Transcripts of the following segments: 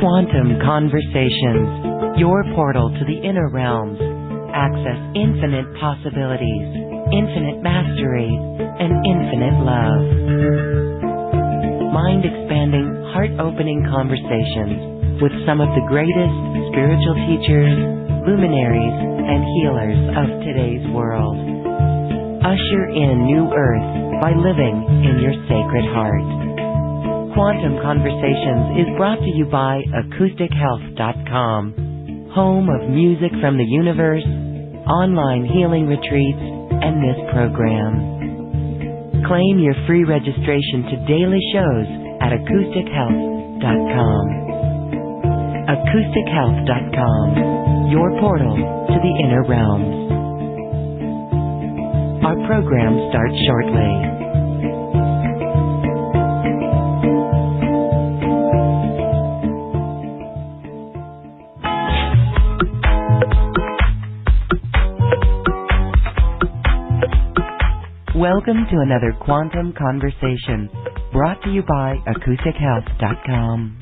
Quantum Conversations, your portal to the inner realms. Access infinite possibilities, infinite mastery, and infinite love. Mind-expanding, heart-opening conversations with some of the greatest spiritual teachers, luminaries, and healers of today's world. Usher in new earth by living in your sacred heart. Quantum Conversations is brought to you by AcousticHealth.com. Home of music from the universe, online healing retreats, and this program. Claim your free registration to daily shows at AcousticHealth.com. AcousticHealth.com, your portal to the inner realms. Our program starts shortly. Welcome to another Quantum Conversation, brought to you by AcousticHealth.com.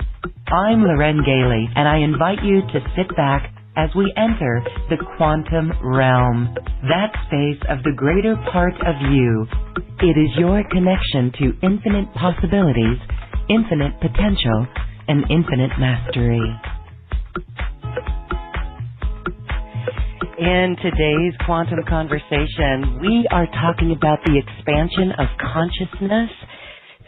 I'm Loren Gailey, and I invite you to sit back as we enter the quantum realm, that space of the greater part of you. It is your connection to infinite possibilities, infinite potential, and infinite mastery. In today's Quantum Conversation, we are talking about the expansion of consciousness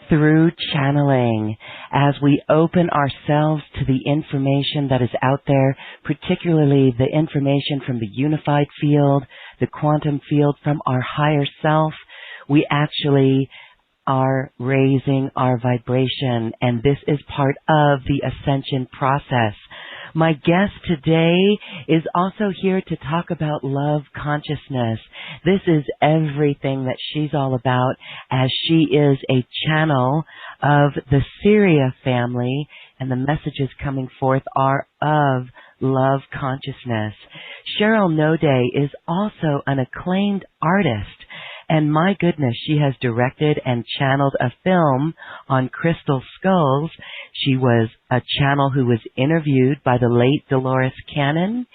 through channeling as we open ourselves to the information that is out there, particularly the information from the unified field, the quantum field from our higher self. We actually are raising our vibration, and this is part of the ascension process. My guest today is also here to talk about love consciousness. This is everything that she's all about, as she is a channel of the Syria family, and the messages coming forth are of love consciousness. Sheryl Noday is also an acclaimed artist. And my goodness, she has directed and channeled a film on crystal skulls. She was a channel who was interviewed by the late Dolores Cannon.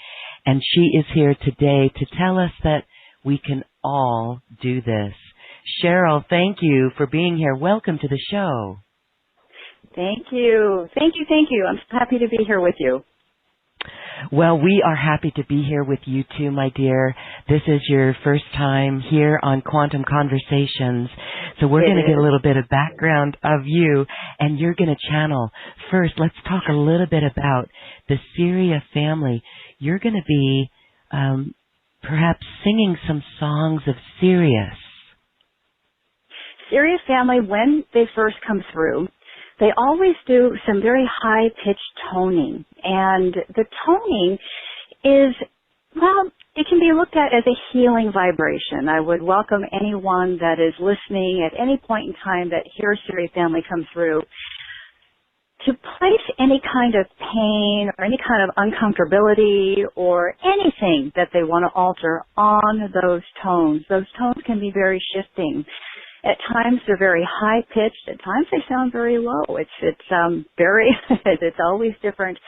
And she is here today to tell us that we can all do this. Sheryl, thank you for being here. Welcome to the show. Thank you. Thank you. Thank you. I'm so happy to be here with you. Well, we are happy to be here with you too, my dear. This is your first time here on Quantum Conversations. So we're going to get a little bit of background of you, and you're going to channel. First, let's talk a little bit about the Syria family. You're going to be perhaps singing some songs of Sirius. Syria family, when they first come through, they always do some very high-pitched toning. And the toning is, well, it can be looked at as a healing vibration. I would welcome anyone that is listening at any point in time that hears Syria family come through to place any kind of pain or any kind of uncomfortability or anything that they want to alter on those tones. Those tones can be very shifting. At times they're very high pitched. At times they sound very low. It's very it's always different,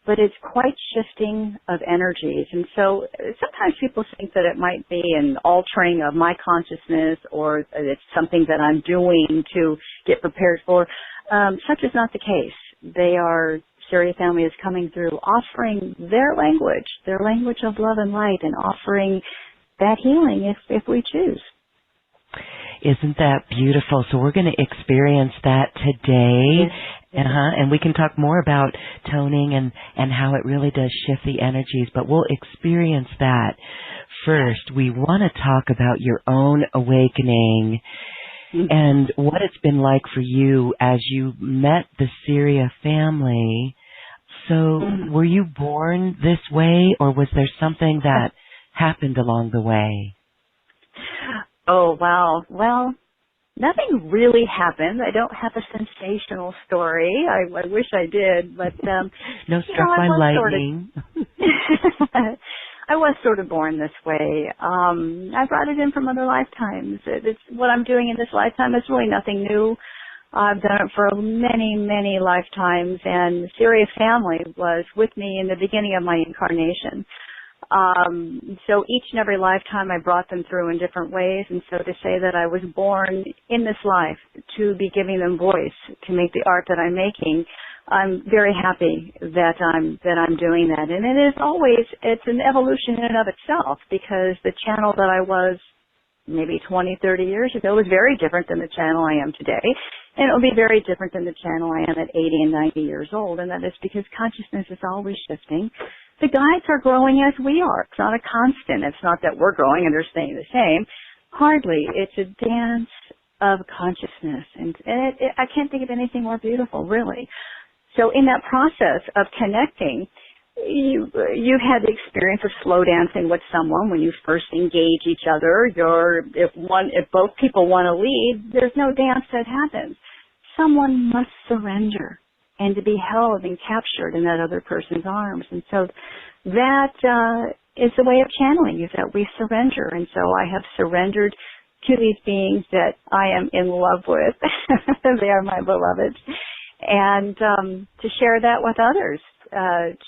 but it's quite shifting of energies. And so sometimes people think that it might be an altering of my consciousness, or it's something that I'm doing to get prepared for. Such is not the case. Syria family is coming through, offering their language of love and light, and offering that healing if we choose. Isn't that beautiful? So we're going to experience that today. Yes. And we can talk more about toning and how it really does shift the energies, but we'll experience that. First, we want to talk about your own awakening and what it's been like for you as you met the Syria family. So were you born this way, or was there something that happened along the way? Oh, wow. Well, nothing really happened. I don't have a sensational story. I wish I did, but no struck by lightning. I was sort of born this way. I brought it in from other lifetimes. It's what I'm doing in this lifetime is really nothing new. I've done it for many, many lifetimes, and Sirius Family was with me in the beginning of my incarnation. So each and every lifetime I brought them through in different ways, and so to say that I was born in this life to be giving them voice, to make the art that I'm making, I'm very happy that I'm doing that. And it's an evolution in and of itself, because the channel that I was maybe 20, 30 years ago was very different than the channel I am today. And it will be very different than the channel I am at 80 and 90 years old. And that is because consciousness is always shifting. The guides are growing as we are. It's not a constant. It's not that we're growing and they're staying the same. Hardly. It's a dance of consciousness. And I can't think of anything more beautiful, really. So in that process of connecting, you've had the experience of slow dancing with someone when you first engage each other. If both people want to lead, there's no dance that happens. Someone must surrender and to be held and captured in that other person's arms. And so that is the way of channeling, is that we surrender. And so I have surrendered to these beings that I am in love with. They are my beloveds. And to share that with others,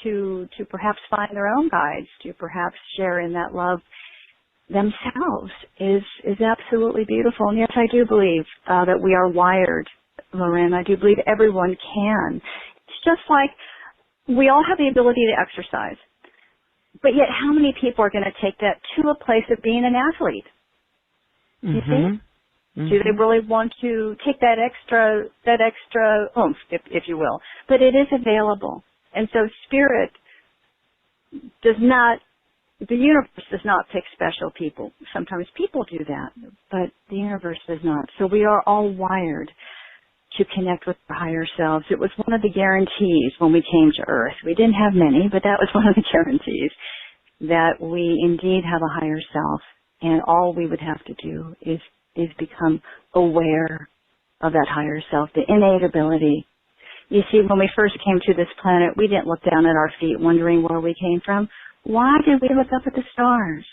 to perhaps find their own guides, to perhaps share in that love themselves is absolutely beautiful. And yes, I do believe that we are wired, Lorraine. I do believe everyone can. It's just like we all have the ability to exercise. But yet how many people are going to take that to a place of being an athlete? You see? Mm-hmm. Do they really want to take that extra oomph, if you will? But it is available. And so spirit the universe does not pick special people. Sometimes people do that, but the universe does not. So we are all wired to connect with our higher selves. It was one of the guarantees when we came to Earth. We didn't have many, but that was one of the guarantees, that we indeed have a higher self, and all we would have to do is become aware of that higher self, the innate ability. You see, when we first came to this planet, we didn't look down at our feet wondering where we came from. Why did we look up at the stars?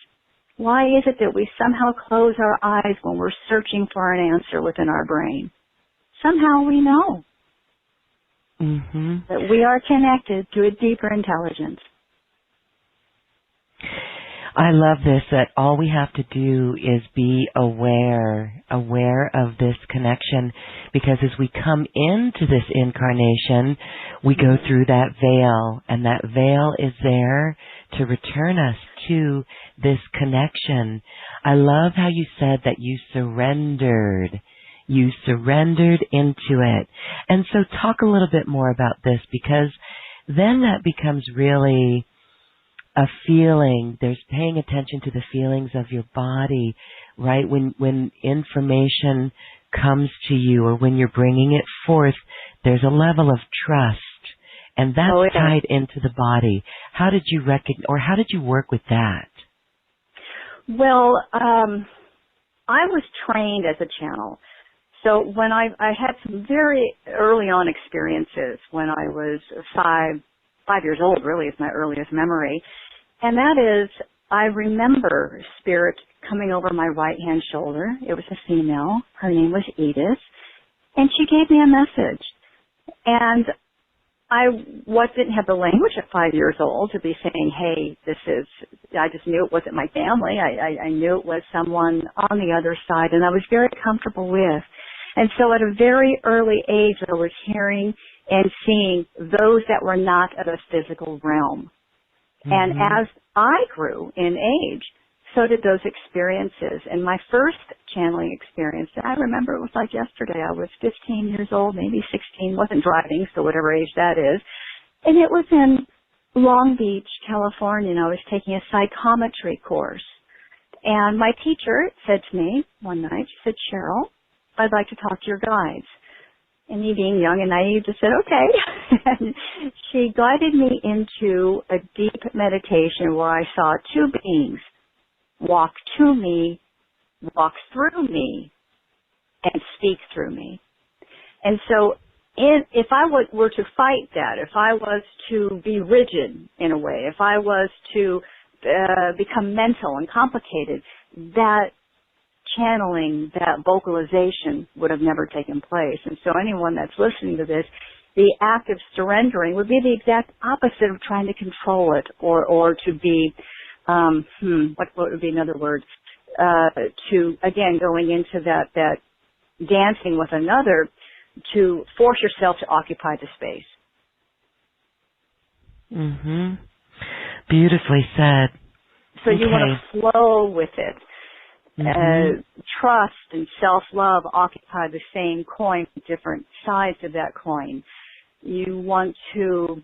Why is it that we somehow close our eyes when we're searching for an answer within our brain? Somehow we know that we are connected to a deeper intelligence. I love this, that all we have to do is be aware of this connection, because as we come into this incarnation, we go through that veil, and that veil is there to return us to this connection. I love how you said that you surrendered. You surrendered into it. And so talk a little bit more about this, because then that becomes really a feeling. There's paying attention to the feelings of your body, right? When information comes to you, or when you're bringing it forth, there's a level of trust, and that's tied into the body. How did you how did you work with that? Well, I was trained as a channel. So when I had some very early on experiences when I was 5 years old, really is my earliest memory. And that is, I remember spirit coming over my right-hand shoulder. It was a female. Her name was Edith. And she gave me a message. And I didn't have the language at 5 years old to be saying, hey, I just knew it wasn't my family. I knew it was someone on the other side, and I was very comfortable with. And so at a very early age, I was hearing and seeing those that were not of a physical realm. And as I grew in age, so did those experiences. And my first channeling experience, I remember it was like yesterday. I was 15 years old, maybe 16, wasn't driving, so whatever age that is. And it was in Long Beach, California, and I was taking a psychometry course. And my teacher said to me one night, she said, Sheryl, I'd like to talk to your guides. And me being young and naive just said, okay. And she guided me into a deep meditation where I saw two beings walk to me, walk through me, and speak through me. And so if I were to fight that, if I was to be rigid in a way, if I was to become mental and complicated, that channeling, that vocalization would have never taken place. And so anyone that's listening to this, the act of surrendering would be the exact opposite of trying to control it or to be, what would be another word? To, again, going into that dancing with another, to force yourself to occupy the space. Mm-hmm. Beautifully said. So you want to flow with it. Mm-hmm. Trust and self-love occupy the same coin, different sides of that coin. You want to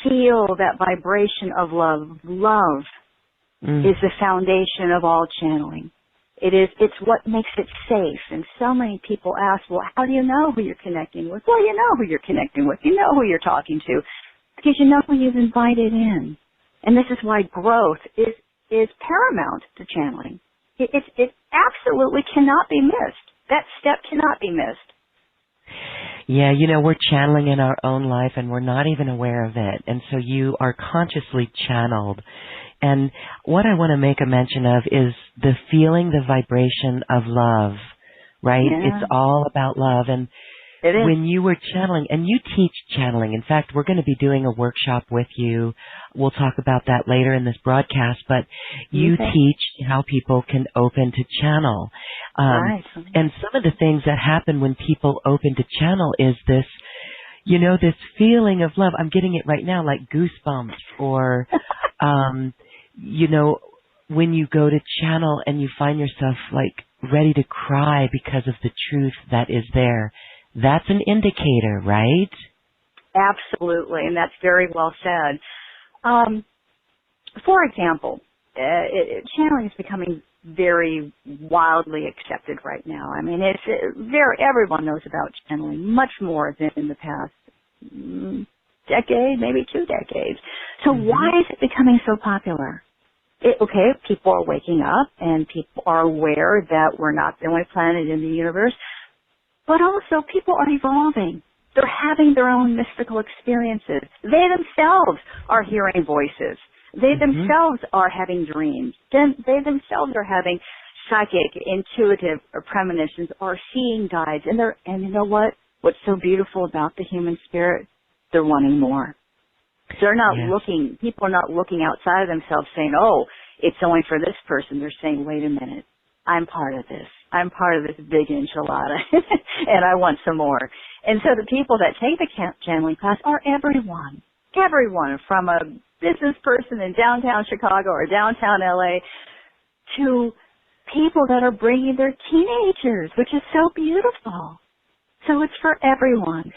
feel that vibration of love. Love is the foundation of all channeling. It's what makes it safe. And so many people ask, well, how do you know who you're connecting with? Well, you know who you're connecting with. You know who you're talking to. Because you know who you've invited in. And this is why growth is paramount to channeling. It absolutely cannot be missed. That step cannot be missed. Yeah, we're channeling in our own life and we're not even aware of it. And so you are consciously channeled. And what I want to make a mention of is the feeling, the vibration of love, right? Yeah. It's all about love. And it is. When you were channeling, and you teach channeling, in fact, we're going to be doing a workshop with you. We'll talk about that later in this broadcast, but you teach how people can open to channel. Right. And some of the things that happen when people open to channel is this, this feeling of love. I'm getting it right now, like goosebumps, or, when you go to channel and you find yourself like ready to cry because of the truth that is there. That's an indicator, right? Absolutely, and that's very well said. For example, channeling is becoming very wildly accepted right now. I mean, everyone knows about channeling much more than in the past decade, maybe 2 decades. So why is it becoming so popular? People are waking up and people are aware that we're not the only planet in the universe, but also people are evolving. They're having their own mystical experiences. They themselves are hearing voices. They themselves are having dreams. They themselves are having psychic, intuitive premonitions or seeing guides. And you know what? What's so beautiful about the human spirit? They're wanting more. They're not looking, people are not looking outside of themselves saying, oh, it's only for this person. They're saying, wait a minute, I'm part of this. I'm part of this big enchilada, and I want some more. And so the people that take the channeling class are everyone from a business person in downtown Chicago or downtown LA to people that are bringing their teenagers, which is so beautiful. So it's for everyone.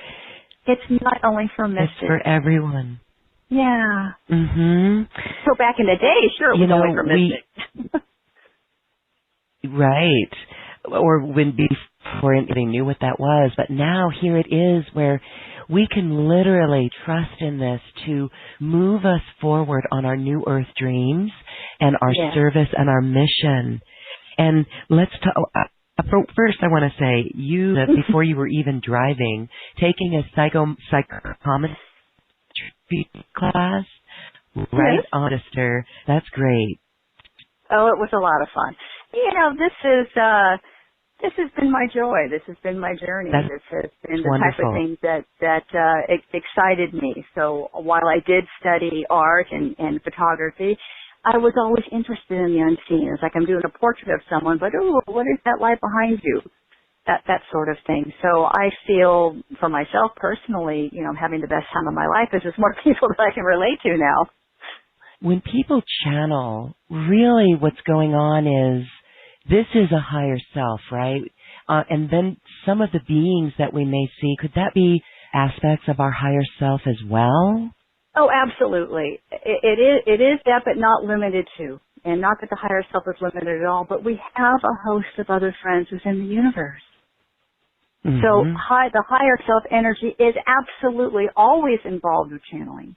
It's not only for mystics. It's for everyone. Yeah. Mhm. So back in the day, sure, it was only for mystics. Right. Or when before anybody knew what that was. But now here it is where we can literally trust in this to move us forward on our new earth dreams and our service and our mission. And let's talk. First, I want to say, before you were even driving, taking a psychometry class, right on, sister. That's great. Oh, it was a lot of fun. This has been my joy. This has been my journey. This has been the type of things that excited me. So while I did study art and photography, I was always interested in the unseen. It's like I'm doing a portrait of someone, but what is that light behind you? That sort of thing. So I feel, for myself personally, I'm having the best time of my life. There's just more people that I can relate to now. When people channel, really what's going on is this is a higher self, right? And then some of the beings that we may see, could that be aspects of our higher self as well? Oh, absolutely. It is that, but not limited to. And not that the higher self is limited at all, but we have a host of other friends within the universe. Mm-hmm. So the higher self energy is absolutely always involved with channeling.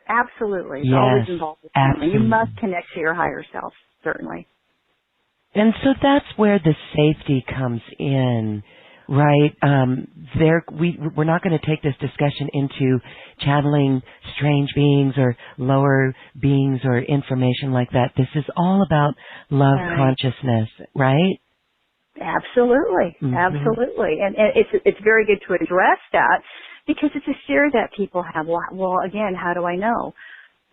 Absolutely. It's always involved with channeling. You must connect to your higher self, certainly. And so that's where the safety comes in. right? We're not going to take this discussion into channeling strange beings or lower beings or information like that. This is all about love Right. consciousness, right? Absolutely, Mm-hmm. absolutely, and it's very good to address that because it's a fear that people have. Well, again, how do I know?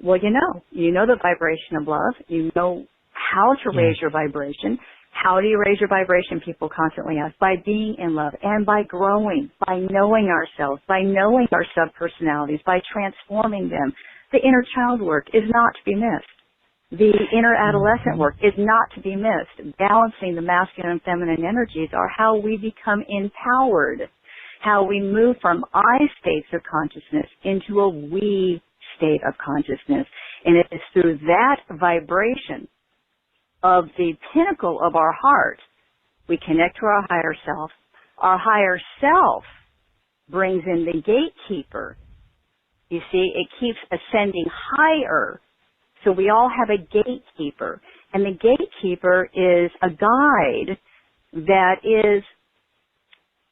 Well, you know the vibration of love. You know how to raise your vibration. How do you raise your vibration? People constantly ask. By being in love and by growing, by knowing ourselves, by knowing our sub-personalities, by transforming them. The inner child work is not to be missed. The inner adolescent work is not to be missed. Balancing the masculine and feminine energies are how we become empowered, how we move from I states of consciousness into a we state of consciousness. And it is through that vibration of the pinnacle of our heart, we connect to our higher self. Our higher self brings in the gatekeeper. You see, it keeps ascending higher. So we all have a gatekeeper. And the gatekeeper is a guide that is,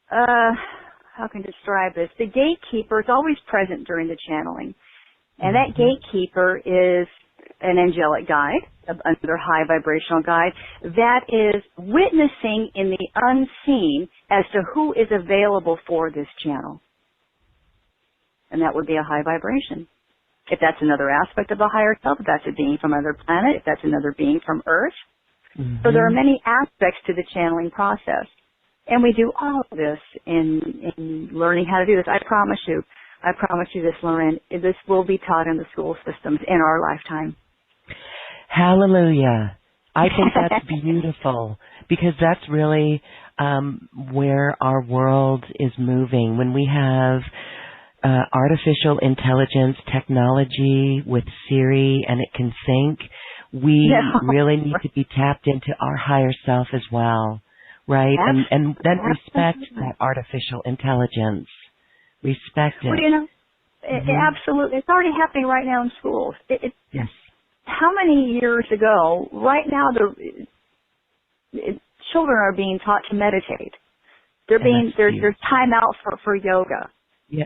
how can I describe this? The gatekeeper is always present during the channeling. And that gatekeeper is an angelic guide, another high vibrational guide, that is witnessing in the unseen as to who is available for this channel. And that would be a high vibration. If that's another aspect of the higher self, if that's a being from another planet, if that's another being from Earth. So there are many aspects to the channeling process. And we do all of this in learning how to do this. I promise you this, Lauren, this will be taught in the school systems in our lifetime. Hallelujah. I think that's beautiful because that's really where our world is moving. When we have artificial intelligence technology with Siri and it can think, we really need to be tapped into our higher self as well, right? And then respect that artificial intelligence. Respect it. Well, absolutely. It's already happening right now in schools. Yes. How many years ago, right now, children are being taught to meditate. There's time out for yoga. Yeah.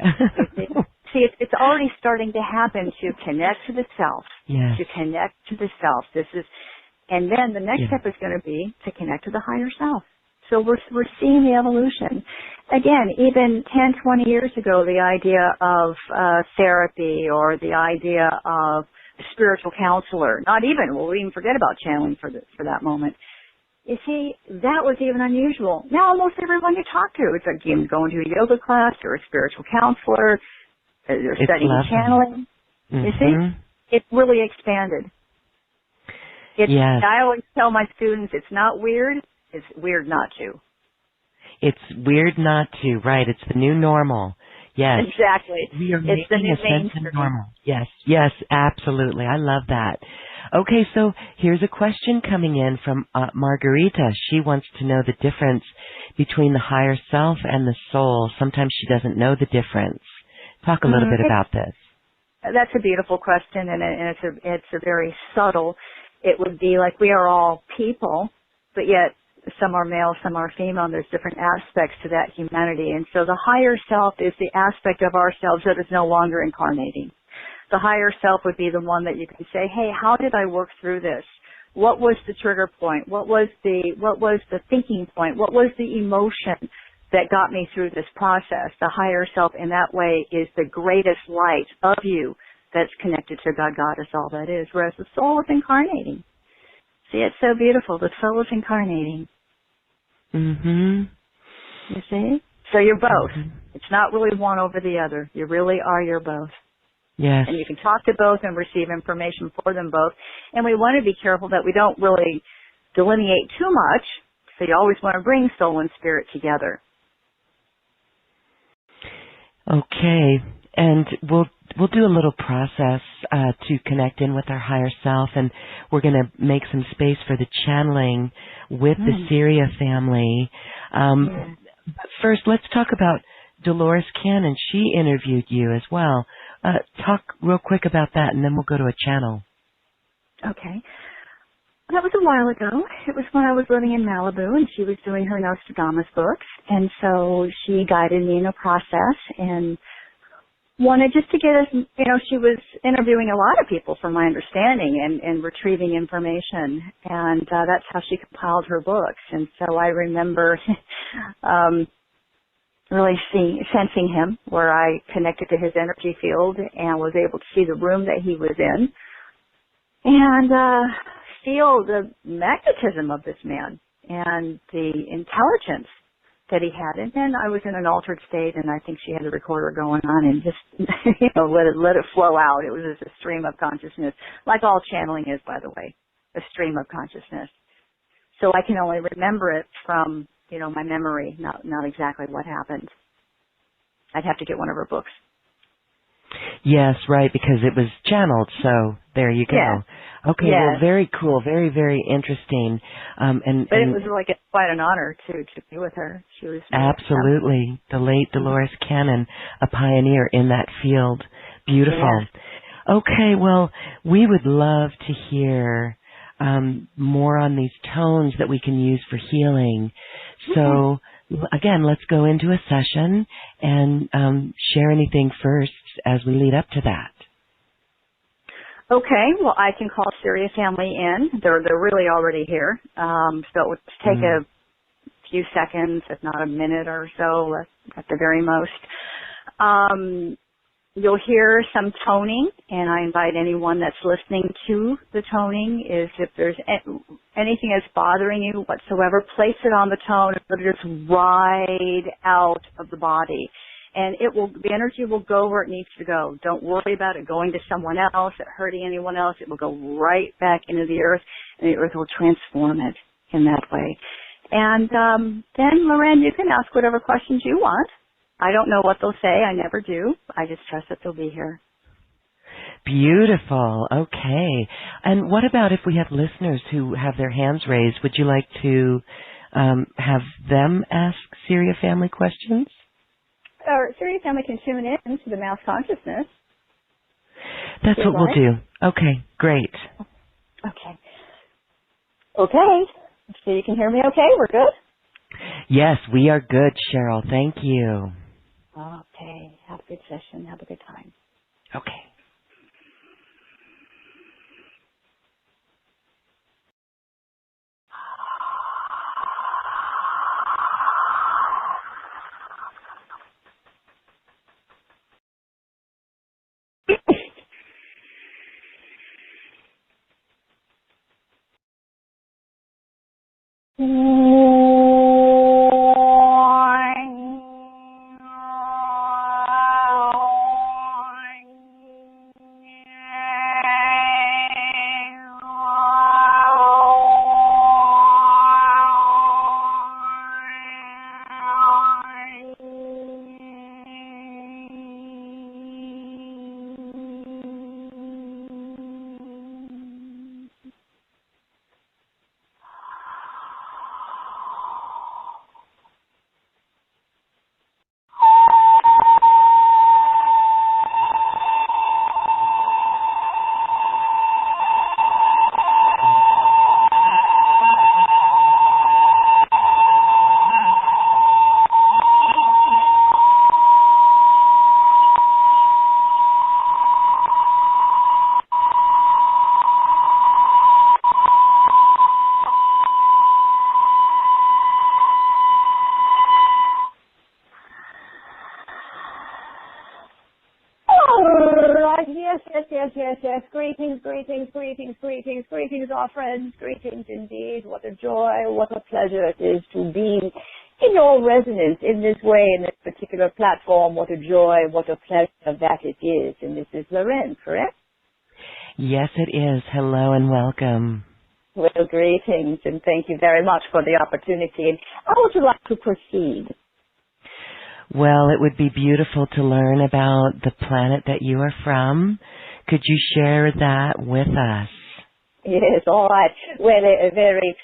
See, it's already starting to happen to connect to the self. Yes. To connect to the self. And then the next step is going to be to connect to the higher self. So we're seeing the evolution. Again, even 10, 20 years ago, the idea of therapy or the idea of a spiritual counselor, we'll even forget about channeling for that moment. You see, that was even unusual. Now almost everyone you talk to, it's like you going to a yoga class or a spiritual counselor, they're studying channeling. You see, it's really expanded. I always tell my students, it's not weird, it's weird not to. It's weird not to, right. It's the new normal. Yes. Exactly. We are making a sense of normal. Yes, absolutely. I love that. Okay, so here's a question coming in from Margarita. She wants to know the difference between the higher self and the soul. Sometimes she doesn't know the difference. Talk a little bit about this. That's a beautiful question, and it's a very subtle. It would be like we are all people, but yet some are male, some are female, and there's different aspects to that humanity. And so the higher self is the aspect of ourselves that is no longer incarnating. The higher self would be the one that you can say, hey, how did I work through this? What was the trigger point? What was the thinking point? What was the emotion that got me through this process? The higher self in that way is the greatest light of you that's connected to God, Goddess, all that is, whereas the soul is incarnating. See, it's so beautiful. The soul is incarnating. You see? So you're both. It's not really one over the other. You really are, you're both. Yes. And you can talk to both and receive information for them both. And we want to be careful that we don't really delineate too much. So you always want to bring soul and spirit together. Okay. And we'll do a little process to connect in with our higher self, and we're going to make some space for the channeling with the Syria family. But first, let's talk about Dolores Cannon. She interviewed you as well. Talk real quick about that, and then we'll go to a channel. Okay. That was a while ago. It was when I was living in Malibu, and she was doing her Nostradamus books, and so she guided me in a process and wanted just to get us, she was interviewing a lot of people from my understanding and retrieving information, and that's how she compiled her books. And so I remember really sensing him, where I connected to his energy field and was able to see the room that he was in and feel the magnetism of this man and the intelligence that he had. And then I was in an altered state, and I think she had the recorder going on and just, let it flow out. It was just a stream of consciousness, like all channeling is, by the way, a stream of consciousness. So I can only remember it from, my memory, not exactly what happened. I'd have to get one of her books. Yes, right, because it was channeled, so there you go. Yeah. Okay, yes. Well, very cool, very, very interesting. But it was like quite an honor to be with her. She was absolutely the late Dolores Cannon, a pioneer in that field. Beautiful. Yes. Okay, well, we would love to hear more on these tones that we can use for healing. So, again, let's go into a session and share anything first as we lead up to that. Okay, well, I can call Syria family in. They're really already here. So it would take a few seconds, if not a minute or so, at the very most. You'll hear some toning, and I invite anyone that's listening to the toning is if there's anything that's bothering you whatsoever, place it on the tone and let it just ride out of the body. And the energy will go where it needs to go. Don't worry about it going to someone else, it hurting anyone else. It will go right back into the earth, and the earth will transform it in that way. And then, Loren, you can ask whatever questions you want. I don't know what they'll say. I never do. I just trust that they'll be here. Beautiful. Okay. And what about if we have listeners who have their hands raised? Would you like to have them ask Syria family questions? Syria family can tune in to the Mouse Consciousness. That's what we'll do. Okay, great. Okay. So you can hear me okay? We're good? Yes, we are good, Sheryl. Thank you. Okay. Have a good session. Have a good time. Okay. Yes. Greetings, our friends. Greetings indeed. What a joy, what a pleasure it is to be in your resonance in this way, in this particular platform. What a joy, what a pleasure that it is. And this is Loren, correct? Yes, it is. Hello and welcome. Well, greetings, and thank you very much for the opportunity. And how would you like to proceed? Well, it would be beautiful to learn about the planet that you are from. Could you share that with us? Yes, all right. Well, a very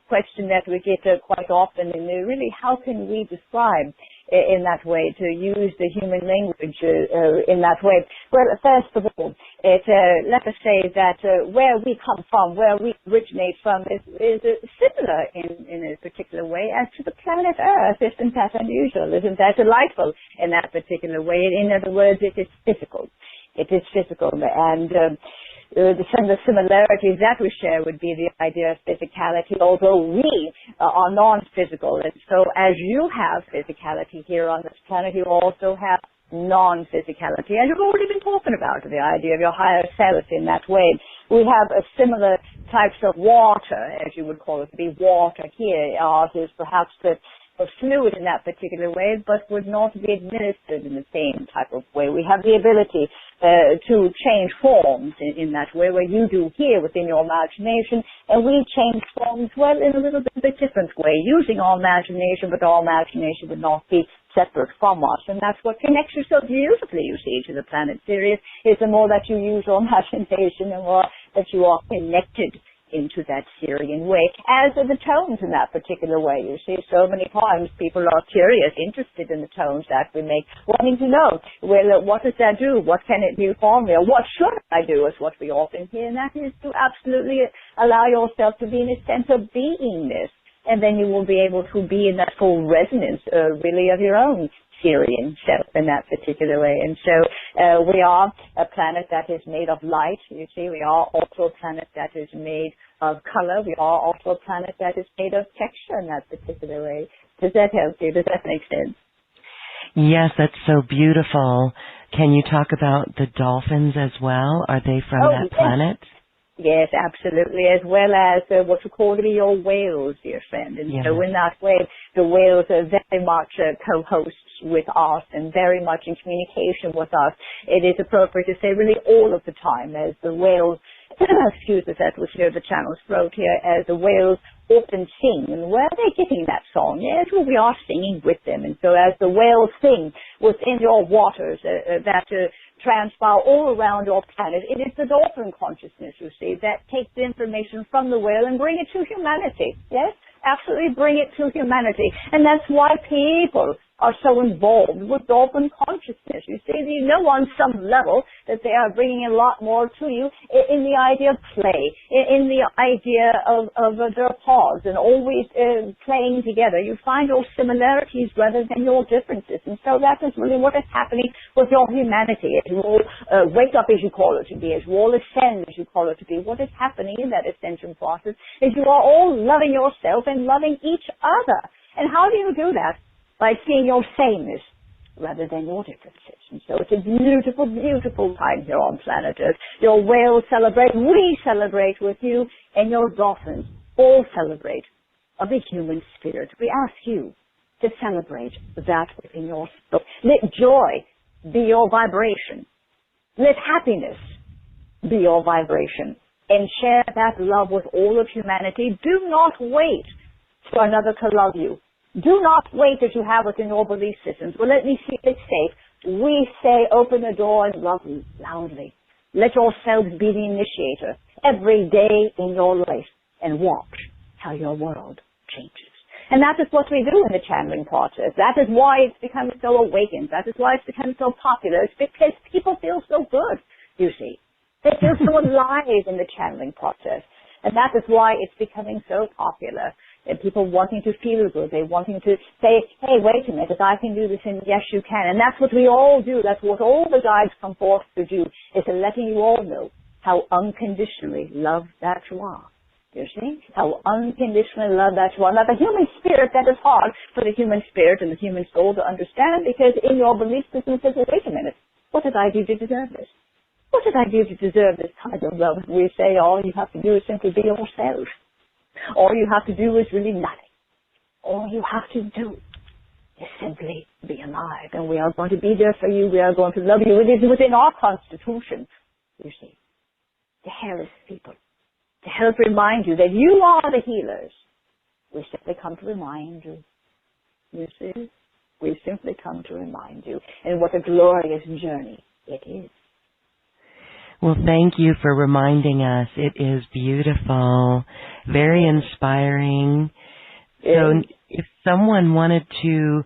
question that we get quite often, and really, how can we describe in that way, to use the human language in that way? Well, first of all, let us say that where we come from, where we originate from, is similar in a particular way as to the planet Earth. Isn't that unusual? Isn't that delightful in that particular way? In other words, it is physical. It is physical, and the similarities that we share would be the idea of physicality, although we are non-physical. And so as you have physicality here on this planet, you also have non-physicality. And you've already been talking about the idea of your higher self in that way. We have a similar types of water, as you would call it, to be water here. Ours is perhaps the fluid in that particular way, but would not be administered in the same type of way. We have the ability to change forms in that way, where you do here within your imagination, and we change forms, well, in a little bit different way, using our imagination, but our imagination would not be separate from us. And that's what connects you so beautifully, you see, to the planet Sirius, is the more that you use your imagination, the more that you are connected into that Syrian way, as are the tones in that particular way. You see, so many times people are curious, interested in the tones that we make, wanting to know, well, what does that do? What can it do for me? Or what should I do, is what we often hear, and that is to absolutely allow yourself to be in a sense of beingness, and then you will be able to be in that full resonance, really, of your own Syrian self in that particular way. And so we are a planet that is made of light. You see, we are also a planet that is made of color. We are also a planet that is made of texture in that particular way. Does that help you? Does that make sense? Yes, that's so beautiful. Can you talk about the dolphins as well? Are they from that planet? Yes, absolutely, as well as what you call to be your whales, dear friend. And so in that way, the whales are very much co-hosts with us and very much in communication with us. It is appropriate to say really all of the time, as the whales, excuse us, that was here the channel's throat here, as the whales often sing. And where are they getting that song? Yes, well, we are singing with them. And so as the whales sing within your waters, that transpire all around your planet, it is the dolphin consciousness, you see, that takes the information from the whale and bring it to humanity. Yes, absolutely bring it to humanity. And that's why people are so involved with dolphin consciousness. You see, you know on some level that they are bringing a lot more to you in the idea of play, in the idea of their pause and always playing together. You find your similarities rather than your differences. And so that is really what is happening with your humanity. As you all wake up, as you call it to be, as you all ascend, as you call it to be, what is happening in that ascension process is you are all loving yourself and loving each other. And how do you do that? By seeing your sameness rather than your differences. And so it's a beautiful, beautiful time here on planet Earth. Your whales celebrate, we celebrate with you, and your dolphins all celebrate of the human spirit. We ask you to celebrate that within your soul. Let joy be your vibration. Let happiness be your vibration. And share that love with all of humanity. Do not wait for another to love you. Do not wait as you have within your belief systems. Well, let me see if it's safe. We say open the door and love loudly. Let yourselves be the initiator every day in your life and watch how your world changes. And that is what we do in the channeling process. That is why it's become so awakened. That is why it's become so popular. It's because people feel so good, you see. They feel so alive in the channeling process. And that is why it's becoming so popular. And people wanting to feel good. They wanting to say, hey, wait a minute, I can do this, and yes, you can. And that's what we all do. That's what all the guides come forth to do, is to letting you all know how unconditionally loved that you are. You see? How unconditionally loved that you are. Now, the human spirit, that is hard for the human spirit and the human soul to understand, because in your belief system it says, well, wait a minute, what did I do to deserve this? What did I do to deserve this kind of love? We say all you have to do is simply be yourself. All you have to do is really nothing. All you have to do is simply be alive. And we are going to be there for you. We are going to love you. It is within our constitution, you see, to help people, to help remind you that you are the healers. We simply come to remind you. You see? We simply come to remind you. And what a glorious journey it is. Well, thank you for reminding us. It is beautiful, very inspiring. So if someone wanted to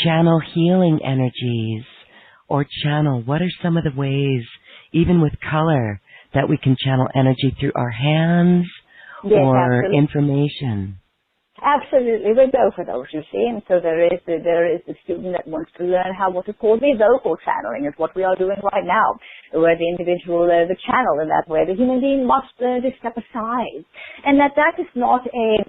channel healing energies or channel? What are some of the ways, even with color, that we can channel energy through our hands or information? Absolutely, we go for those, you see, and so there is the student that wants to learn what is called the vocal channeling, is what we are doing right now, where the individual, the channel in that way, the human being must learn to step aside, and that is not a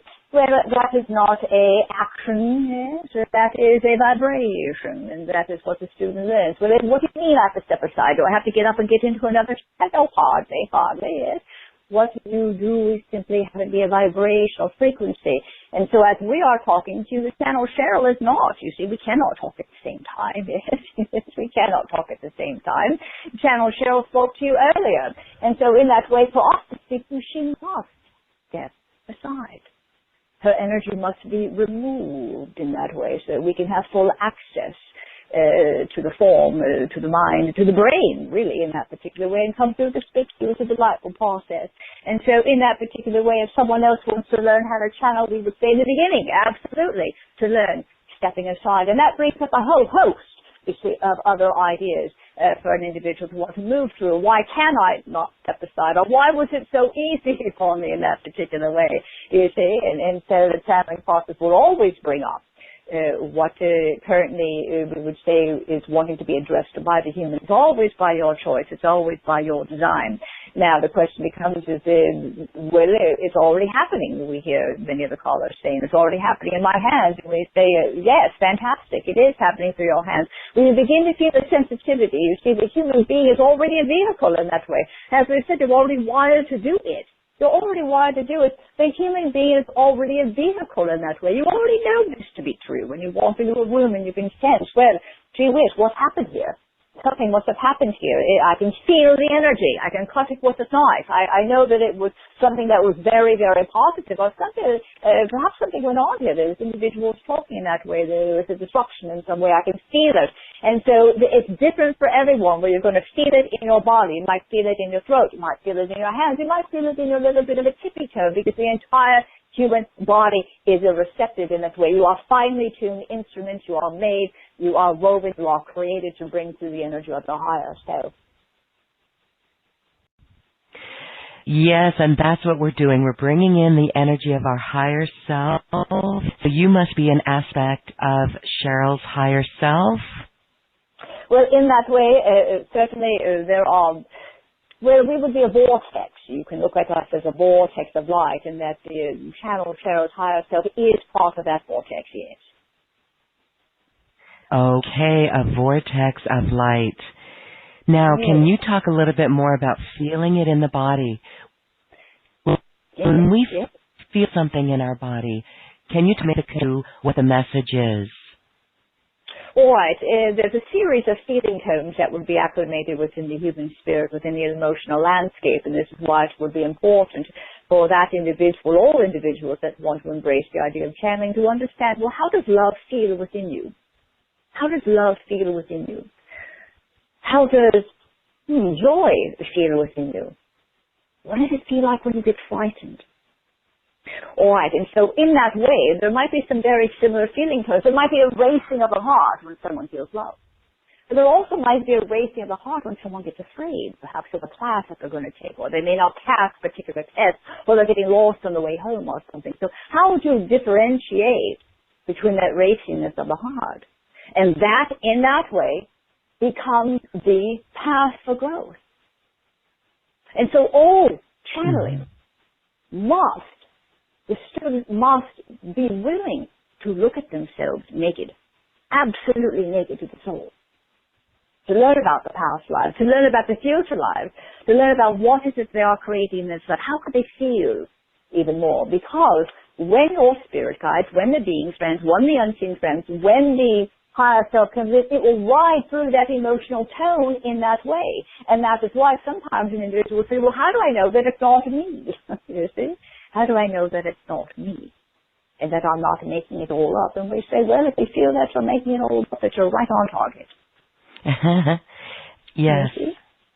action, yes, that is a vibration, and that is what the student learns. Well, what do you mean I have to step aside? Do I have to get up and get into another channel? Hardly, yes. What you do is simply have it be a vibrational frequency. And so as we are talking to you, the channel Sheryl is not. You see, we cannot talk at the same time. Yes, we cannot talk at the same time. Channel Sheryl spoke to you earlier. And so in that way, for us to speak to, she must step aside. Her energy must be removed in that way so that we can have full access to the form, to the mind, to the brain, really, in that particular way, and come through the speech. It was a delightful process. And so in that particular way, if someone else wants to learn how to channel, we would say in the beginning, absolutely, to learn stepping aside. And that brings up a whole host, you see, of other ideas for an individual to want to move through. Why can I not step aside? Or why was it so easy for me in that particular way, you see? And so the channeling process will always bring up what currently we would say is wanting to be addressed by the human. It's always by your choice. It's always by your design. Now, the question becomes well, it's already happening. We hear many of the callers saying it's already happening in my hands. And we say, yes, fantastic. It is happening through your hands. When you begin to feel the sensitivity, you see the human being is already a vehicle in that way. As we said, you're already wired to do it. You're already wired to do it. The human being is already a vehicle in that way. You already know this to be true. When you walk into a room and you can sense, well, gee whiz, what happened here? Something must have happened here. I can feel the energy. I can cut it with a knife. I know that it was something that was very, very positive, or something, perhaps something went on here. There's individuals talking in that way. There was a disruption in some way. I can feel it. And so it's different for everyone, where you're going to feel it in your body. You might feel it in your throat. You might feel it in your hands. You might feel it in your little bit of a tippy toe, because the entire human body is a receptive in that way. You are finely tuned instruments. You are made. You are woven. You are created to bring through the energy of the higher self. Yes, and that's what we're doing. We're bringing in the energy of our higher self. So you must be an aspect of Sheryl's higher self. Well, in that way, certainly there are. Well, we would be a vortex. You can look at us as a vortex of light, and that the channel Cheryl's higher self is part of that vortex, yes. Okay, a vortex of light. Now, can you talk a little bit more about feeling it in the body? When we feel something in our body, can you make a clue what the message is? All right, there's a series of feeling tones that would be acclimated within the human spirit, within the emotional landscape, and this is why it would be important for that individual, all individuals that want to embrace the idea of channeling, to understand, well, how does love feel within you? How does love feel within you? How does joy feel within you? What does it feel like when you get frightened? All right, and so in that way, there might be some very similar feeling tones. There might be a racing of the heart when someone feels love. But there also might be a racing of the heart when someone gets afraid, perhaps of a class that they're going to take, or they may not pass a particular test, or they're getting lost on the way home or something. So how would you differentiate between that raciness of the heart? And that, in that way, becomes the path for growth. And so all channeling the student must be willing to look at themselves naked, absolutely naked to the soul, to learn about the past lives, to learn about the future lives, to learn about what is it they are creating in this life. How could they feel even more? Because when your spirit guides, when the beings friends, when the unseen friends, when the higher self comes in, it will ride through that emotional tone in that way. And that is why sometimes an individual will say, well, how do I know that it's not me? You see? How do I know that it's not me? And that I'm not making it all up? And we say, well, if you feel that you're making it all up, that you're right on target. Yes.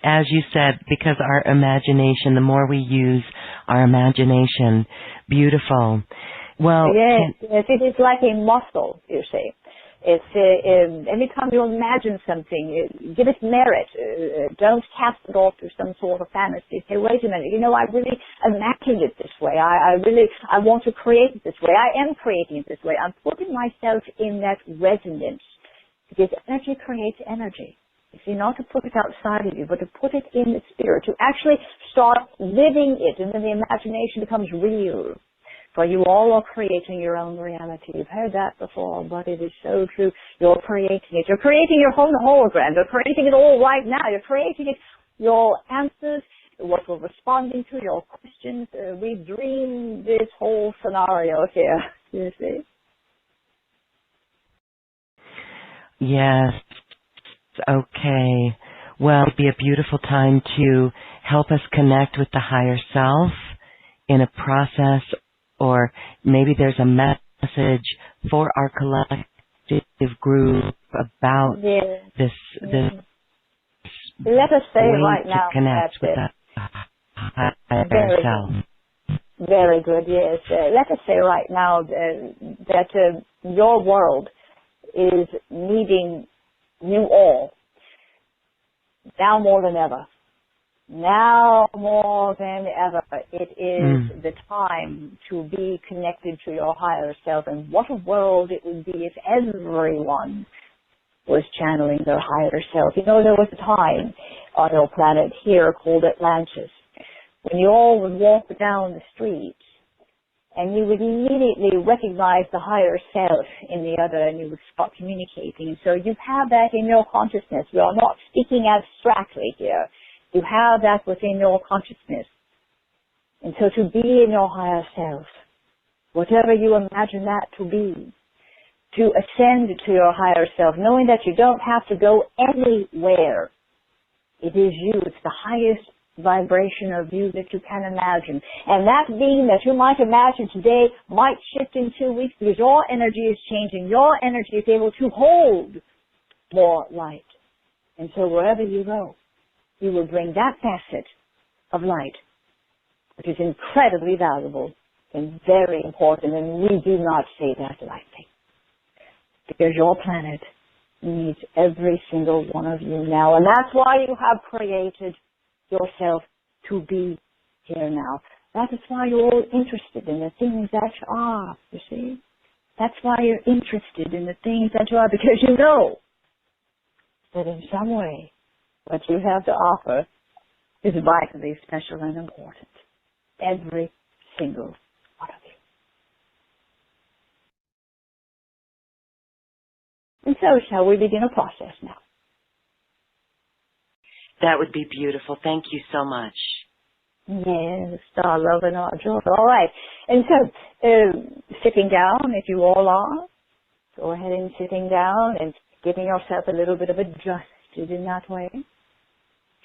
As you said, because our imagination, the more we use our imagination, beautiful. Well, yes, it is like a muscle, you see. It's every time you imagine something, give it merit. Don't cast it off through some sort of fantasy. Say, wait a minute, I really imagined it this way. I want to create it this way. I am creating it this way. I'm putting myself in that resonance, because energy creates energy. You see, not to put it outside of you, but to put it in the spirit, to actually start living it, and then the imagination becomes real. For you all are creating your own reality. You've heard that before, but it is so true. You're creating it. You're creating your own hologram. You're creating it all right now. You're creating it, your answers, what we're responding to, your questions. We dream this whole scenario here, you see. Yes. Okay. Well, it'd be a beautiful time to help us connect with the higher self in a process, or maybe there's a message for our collective group about this Let us say way right to now connect with that the higher self. Very good, yes. Let us say right now that your world is needing you all now more than ever. Now more than ever, it is the time to be connected to your higher self. And what a world it would be if everyone was channeling their higher self. There was a time on your planet here called Atlantis when you all would walk down the street and you would immediately recognize the higher self in the other, and you would start communicating. So you have that in your consciousness. We are not speaking abstractly here. You have that within your consciousness. And so to be in your higher self, whatever you imagine that to be, to ascend to your higher self, knowing that you don't have to go anywhere. It is you. It's the highest vibration of you that you can imagine. And that being that you might imagine today might shift in 2 weeks, because your energy is changing. Your energy is able to hold more light. And so wherever you go, you will bring that facet of light, which is incredibly valuable and very important. And we do not say that lightly, because your planet needs every single one of you now. And that's why you have created yourself to be here now. That is why you're all interested in the things that you are, you see. That's why you're interested in the things that you are, because you know that in some way what you have to offer is vitally special and important. Every single one of you. And so shall we begin a process now? That would be beautiful. Thank you so much. Yes, star love and our joy. All right. And so, sitting down, if you all are, go ahead and sitting down and giving yourself a little bit of adjusted in that way.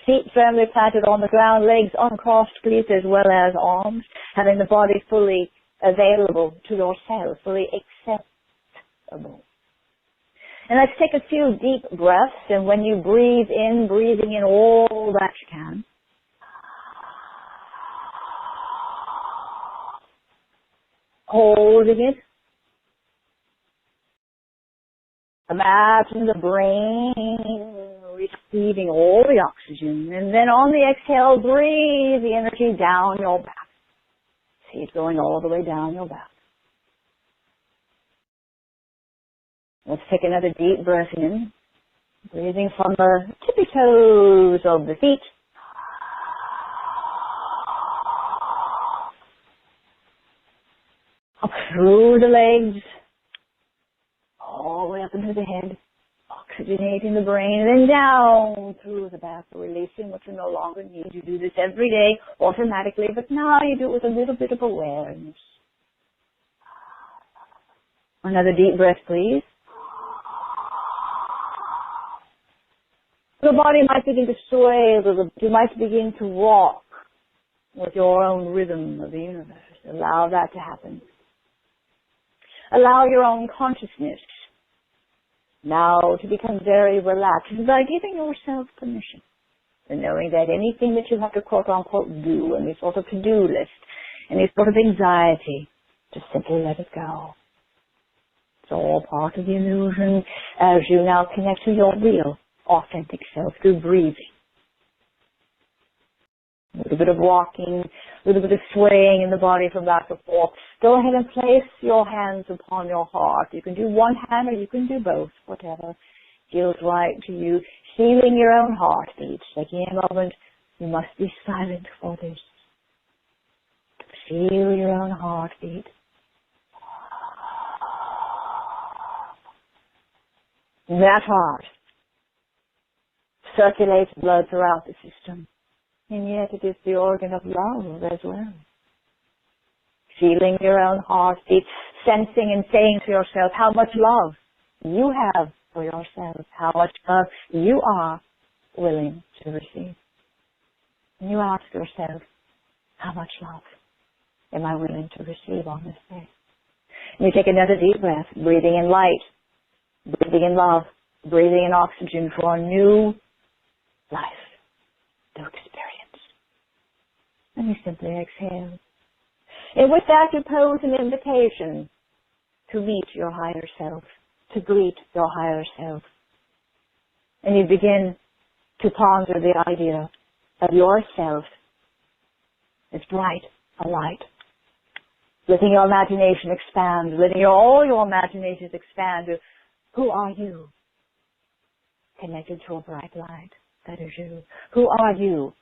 Feet firmly planted on the ground, legs uncrossed, please, as well as arms, having the body fully available to yourself, fully acceptable. And let's take a few deep breaths, and when you breathe in, breathing in all that you can. Holding it. Imagine the brain receiving all the oxygen, and then on the exhale, breathe the energy down your back. See it going all the way down your back. Let's take another deep breath in, breathing from the tippy toes of the feet. Up through the legs, all the way up into the head, oxygenating the brain, and then down through the back, releasing what you no longer need. You do this every day automatically, but now you do it with a little bit of awareness. Another deep breath, please. Your body might begin to sway a little bit. You might begin to walk with your own rhythm of the universe. Allow that to happen. Allow your own consciousness now to become very relaxed by giving yourself permission and knowing that anything that you have to quote-unquote do, any sort of to-do list, any sort of anxiety, just simply let it go. all part of the illusion as you now connect to your real, authentic self through breathing. A little bit of walking, a little bit of swaying in the body from back and forth. Go ahead and place your hands upon your heart. You can do one hand or you can do both, whatever feels right to you. Feeling your own heartbeat. Taking a moment, you must be silent for this. Feel your own heartbeat. That heart circulates blood throughout the system. And yet it is the organ of love as well. Feeling your own heartbeat, sensing and saying to yourself how much love you have for yourself, how much love you are willing to receive. And you ask yourself, how much love am I willing to receive on this day? And you take another deep breath, breathing in light, breathing in love, breathing in oxygen for a new life, new experience. And you simply exhale. And with that, you pose an invitation to meet your higher self, to greet your higher self. And you begin to ponder the idea of yourself as bright, a light. Letting your imagination expand, letting all your imaginations expand to who are you? Connected to a bright light. That is you. Who are you?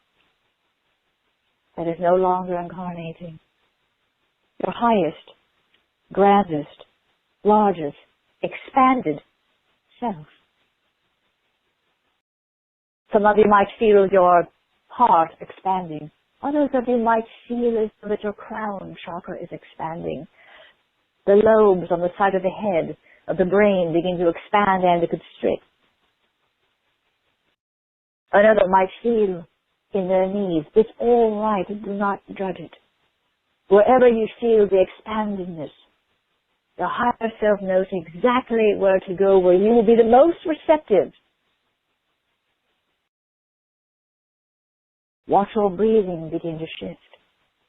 That is no longer incarnating. Your highest, grandest, largest, expanded self. Some of you might feel your heart expanding. Others of you might feel as though that your crown chakra is expanding. The lobes on the side of the head, of the brain begin to expand and to constrict. Another might feel in their knees. It's all right. Do not judge it. Wherever you feel the expandingness, your higher self knows exactly where to go, where you will be the most receptive. Watch your breathing begin to shift.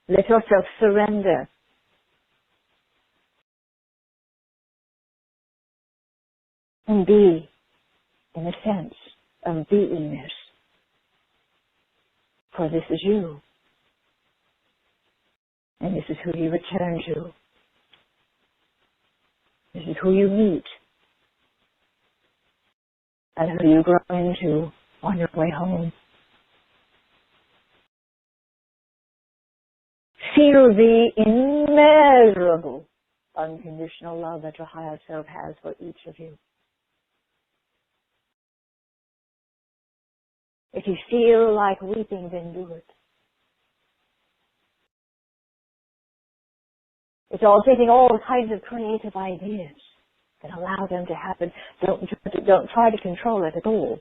Let yourself surrender. And be in a sense of beingness. For this is you. And this is who you return to. This is who you meet. And who you grow into on your way home. Feel the immeasurable unconditional love that your higher self has for each of you. If you feel like weeping, then do it. It's all taking all kinds of creative ideas and allow them to happen. Don't try to control it at all.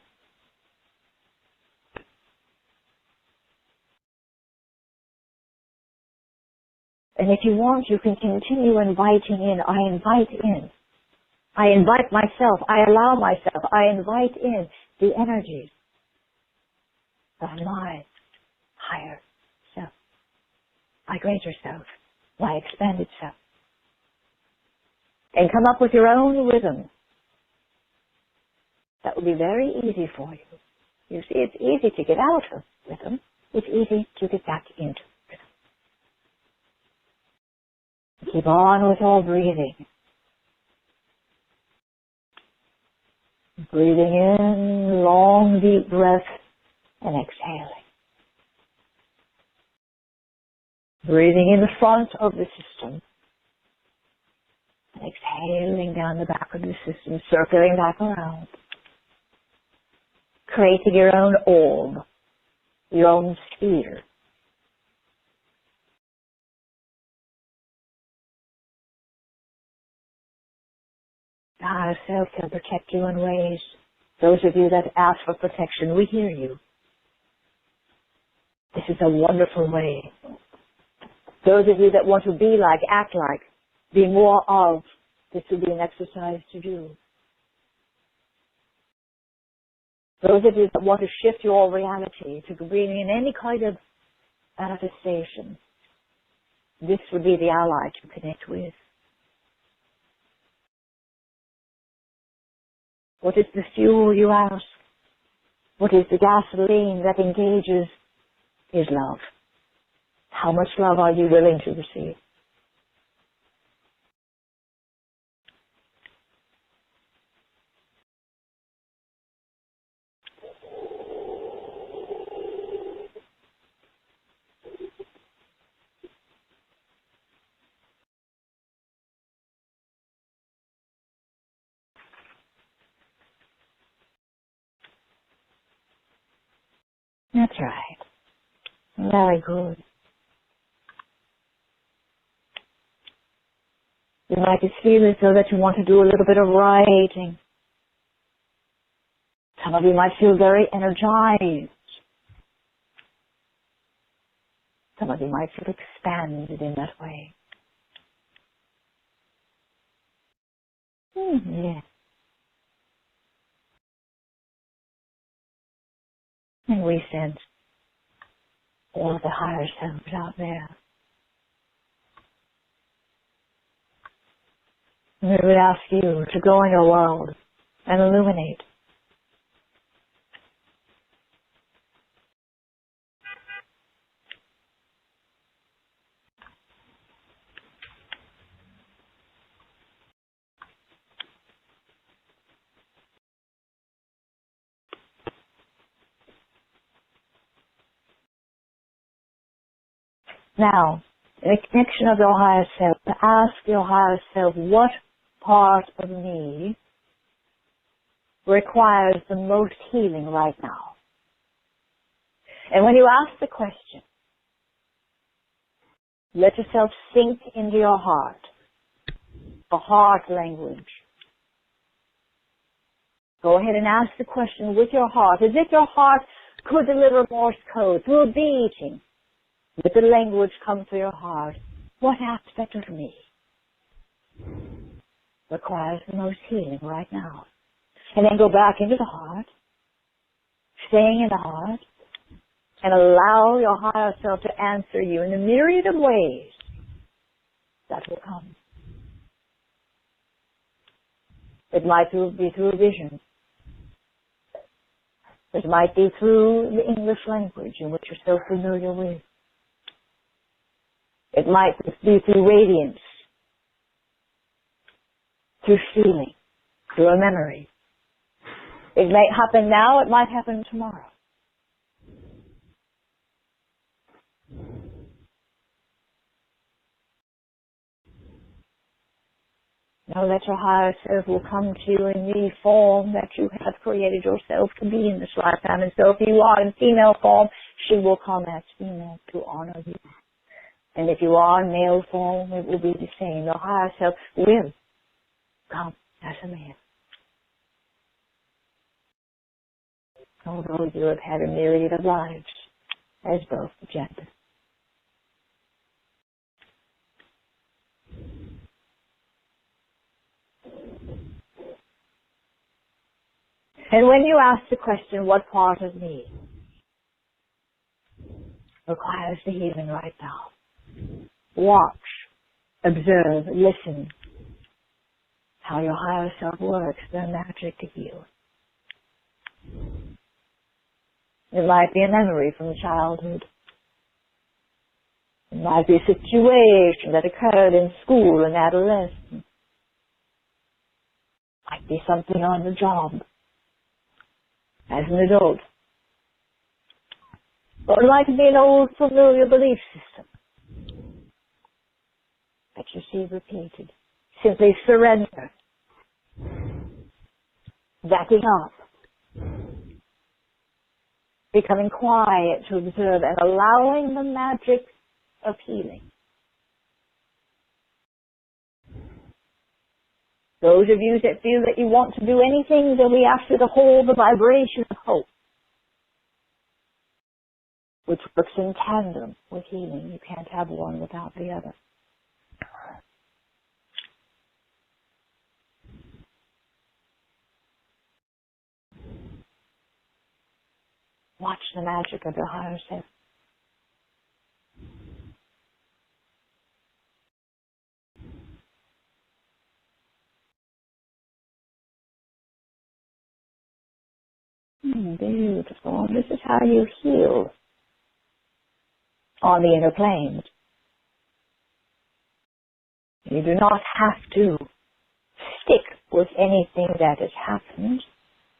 And if you want, you can continue inviting in. I invite in. I invite myself. I allow myself. I invite in the energies of my higher self, my greater self, my expanded self. And come up with your own rhythm. That will be very easy for you. You see, it's easy to get out of rhythm. It's easy to get back into rhythm. Keep on with your breathing. Breathing in, long deep breath, and exhaling. Breathing in the front of the system. And exhaling down the back of the system, circling back around. Creating your own orb, your own sphere. The higher self can protect you in ways. Those of you that ask for protection, we hear you. This is a wonderful way. Those of you that want to be like, act like, be more of, this will be an exercise to do. Those of you that want to shift your reality to bring in any kind of manifestation, this would be the ally to connect with. What is the fuel, you ask? What is the gasoline that engages? Is love. How much love are you willing to receive? That's right. Very good. You might just feel as though that you want to do a little bit of writing. Some of you might feel very energized. Some of you might feel expanded in that way. Yeah. And we sense all of the higher selves out there. And we would ask you to go in your world and illuminate. Now, in the connection of your higher self, to ask your higher self, what part of me requires the most healing right now? And when you ask the question, let yourself sink into your heart, the heart language. Go ahead and ask the question with your heart, as if your heart could deliver Morse code through a beating. Let the language come to your heart. What aspect of me requires the most healing right now? And then go back into the heart, staying in the heart, and allow your higher self to answer you in a myriad of ways that will come. It might be through a vision. It might be through the English language in which you're so familiar with. It might be through radiance, through feeling, through a memory. It may happen now, it might happen tomorrow. Know that your higher self will come to you in the form that you have created yourself to be in this lifetime. And so if you are in female form, she will come as female to honor you. And if you are in male form, it will be the same. Your higher self will come as a man. Although you have had a myriad of lives as both genders. And when you ask the question, what part of me requires the healing right now? Watch, observe, listen how your higher self works, their magic to heal. It might be a memory from childhood. It might be a situation that occurred in school and adolescence. It might be something on the job as an adult. Or it might be an old familiar belief system that you see repeated. Simply surrender. Backing up. Becoming quiet to observe and allowing the magic of healing. Those of you that feel that you want to do anything, then we ask you to hold the vibration of hope, which works in tandem with healing. You can't have one without the other. Watch the magic of your higher self. Beautiful. This is how you heal on the inner planes. You do not have to stick with anything that has happened.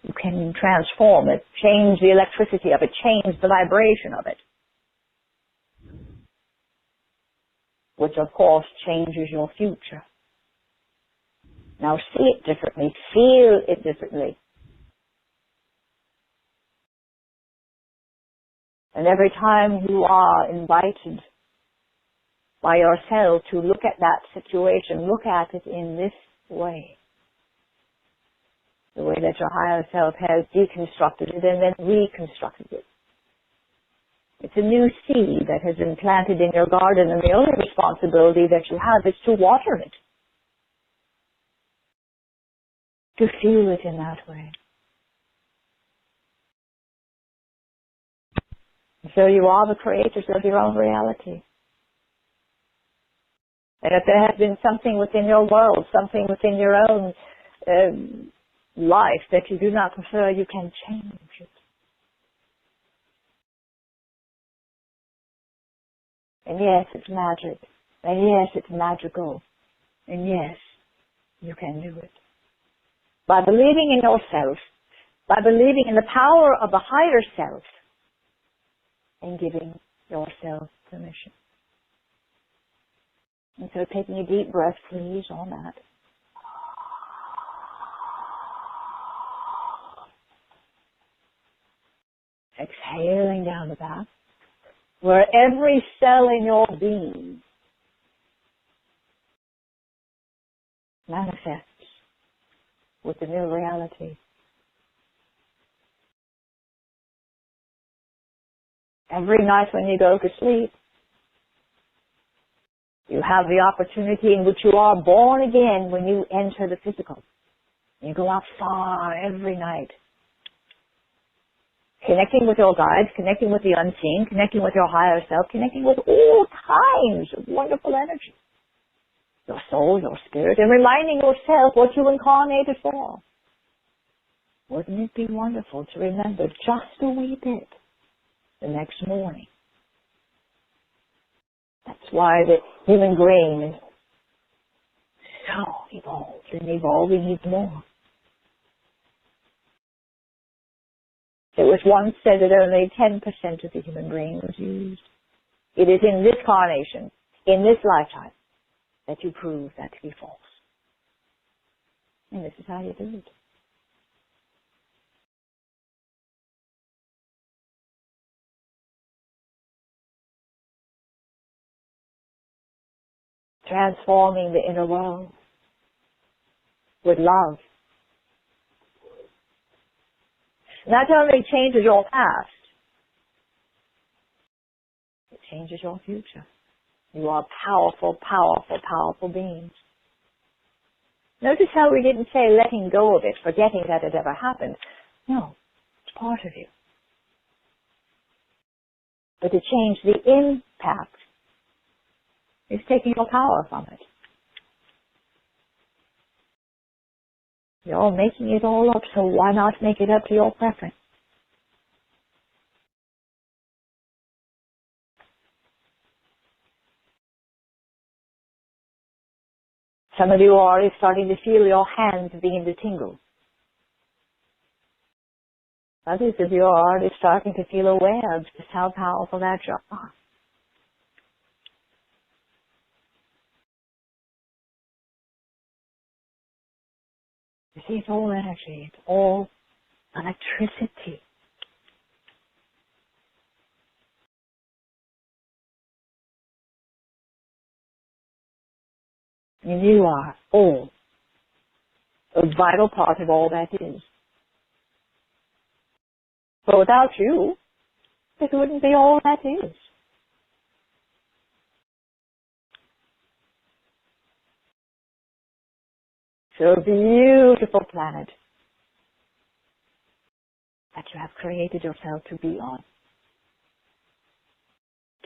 You can transform it, change the electricity of it, change the vibration of it, which of course changes your future. Now see it differently, feel it differently. And every time you are invited by yourself to look at that situation, look at it in this way. The way that your higher self has deconstructed it and then reconstructed it. It's a new seed that has been planted in your garden, and the only responsibility that you have is to water it. To feel it in that way. So you are the creators of your own reality. And if there has been something within your world, something within your own life that you do not prefer, you can change it. And yes, it's magic. And yes, it's magical. And yes, you can do it. By believing in yourself, by believing in the power of the higher self, and giving yourself permission. And so taking a deep breath, please, on that. Exhaling down the back, where every cell in your being manifests with the new reality. Every night when you go to sleep, you have the opportunity in which you are born again when you enter the physical. You go out far every night, connecting with your guides, connecting with the unseen, connecting with your higher self, connecting with all kinds of wonderful energy. Your soul, your spirit, and reminding yourself what you incarnated for. Wouldn't it be wonderful to remember just a wee bit the next morning? That's why the human brain is so evolved and evolving even more. It was once said that only 10% of the human brain was used. It is in this carnation, in this lifetime, that you prove that to be false. And this is how you do it. Transforming the inner world with love. Not only changes your past, it changes your future. You are powerful, powerful, powerful beings. Notice how we didn't say letting go of it, forgetting that it ever happened. No, it's part of you. But to change the impact is taking your power from it. You're making it all up, so why not make it up to your preference? Some of you are already starting to feel your hands begin to tingle. Others of you are already starting to feel aware of just how powerful that you are. You see, it's all energy. It's all electricity. And you are all a vital part of all that is. But without you, it wouldn't be all that is. So a beautiful planet that you have created yourself to be on.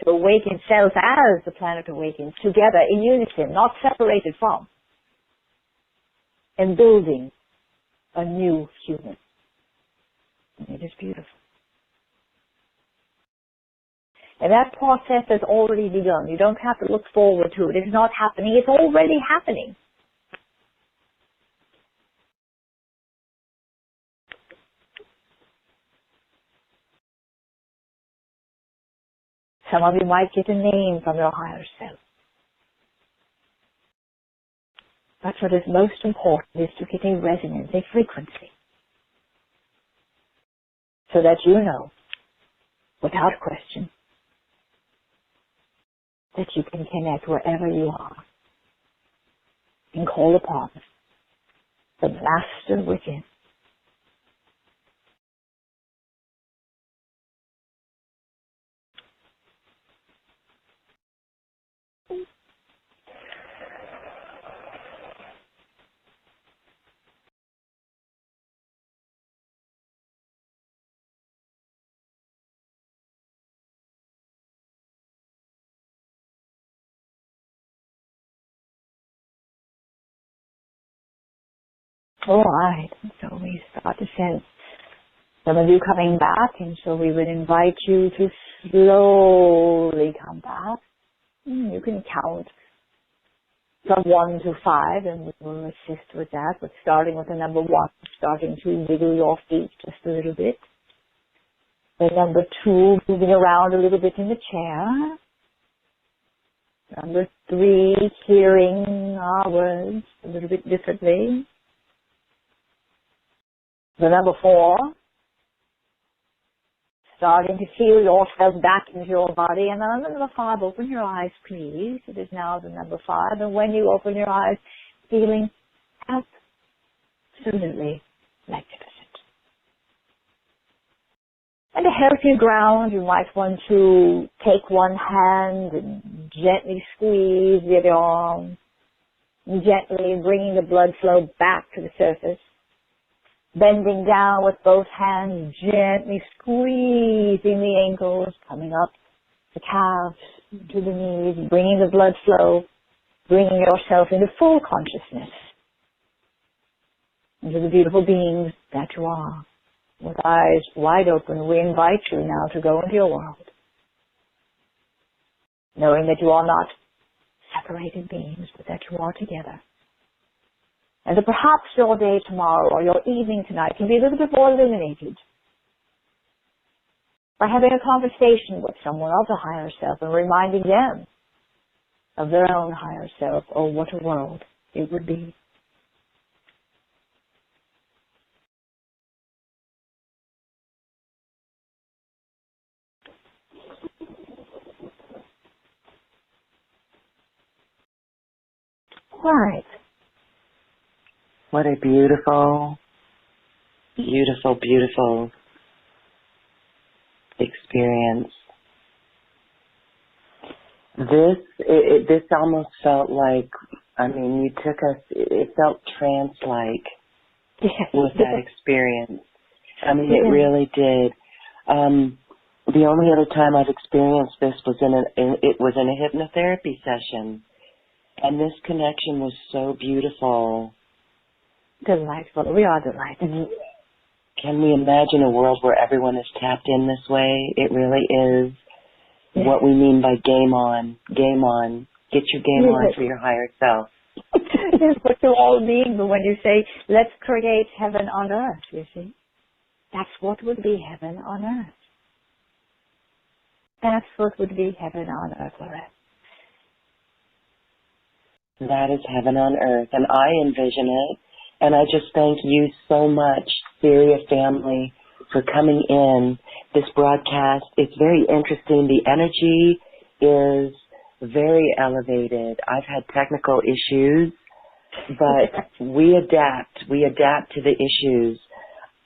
To awaken self as the planet awakens, together in unison, not separated from, and building a new human. It is beautiful. And that process has already begun. You don't have to look forward to it. It's not happening. It's already happening. Some of you might get a name from your higher self. But what is most important is to get a resonance, a frequency, so that you know, without question, that you can connect wherever you are and call upon the Master within. All right, so we start to sense some of you coming back, and so we would invite you to slowly come back. You can count from 1 to 5, and we will assist with that, but starting with the number 1, starting to wiggle your feet just a little bit. The number 2, moving around a little bit in the chair. Number 3, hearing our words a little bit differently. The number 4, starting to feel yourself back into your body. And then the number 5, open your eyes, please. It is now the number 5. And when you open your eyes, feeling absolutely magnificent. And to help you ground, you might want to take one hand and gently squeeze the other arm, gently bringing the blood flow back to the surface. Bending down with both hands, gently squeezing the ankles, coming up the calves to the knees, bringing the blood flow, bringing yourself into full consciousness, into the beautiful beings that you are. With eyes wide open, we invite you now to go into your world, knowing that you are not separated beings, but that you are together. And that perhaps your day tomorrow or your evening tonight can be a little bit more illuminated by having a conversation with someone of the higher self and reminding them of their own higher self. Oh, what a world it would be. Right. What a beautiful, beautiful, beautiful experience. This almost felt like, you took us, it felt trance-like with that experience. It really did. The only other time I've experienced this was in a hypnotherapy session. And this connection was so beautiful. Delightful. We are delighted. Can we imagine a world where everyone is tapped in this way? It really is what we mean by game on. Game on. Get your game on for your higher self. It is what you all mean, but when you say, let's create heaven on earth, you see, that's what would be heaven on earth. That's what would be heaven on earth, Lorette. That is heaven on earth, and I envision it. And I just thank you so much, Syria family, for coming in. This broadcast, it's very interesting. The energy is very elevated. I've had technical issues, but we adapt. We adapt to the issues.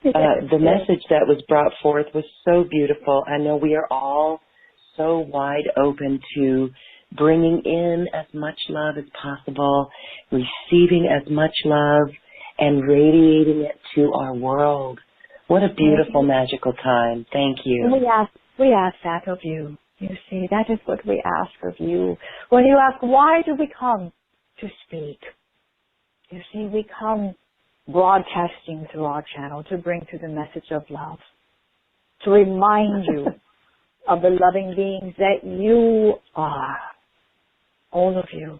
The message that was brought forth was so beautiful. I know we are all so wide open to bringing in as much love as possible, receiving as much love, and radiating it to our world. What a beautiful, magical time. Thank you. We ask that of you. You see, that is what we ask of you. When you ask, why do we come to speak? You see, we come broadcasting through our channel to bring through the message of love. to remind you of the loving beings that you are, all of you.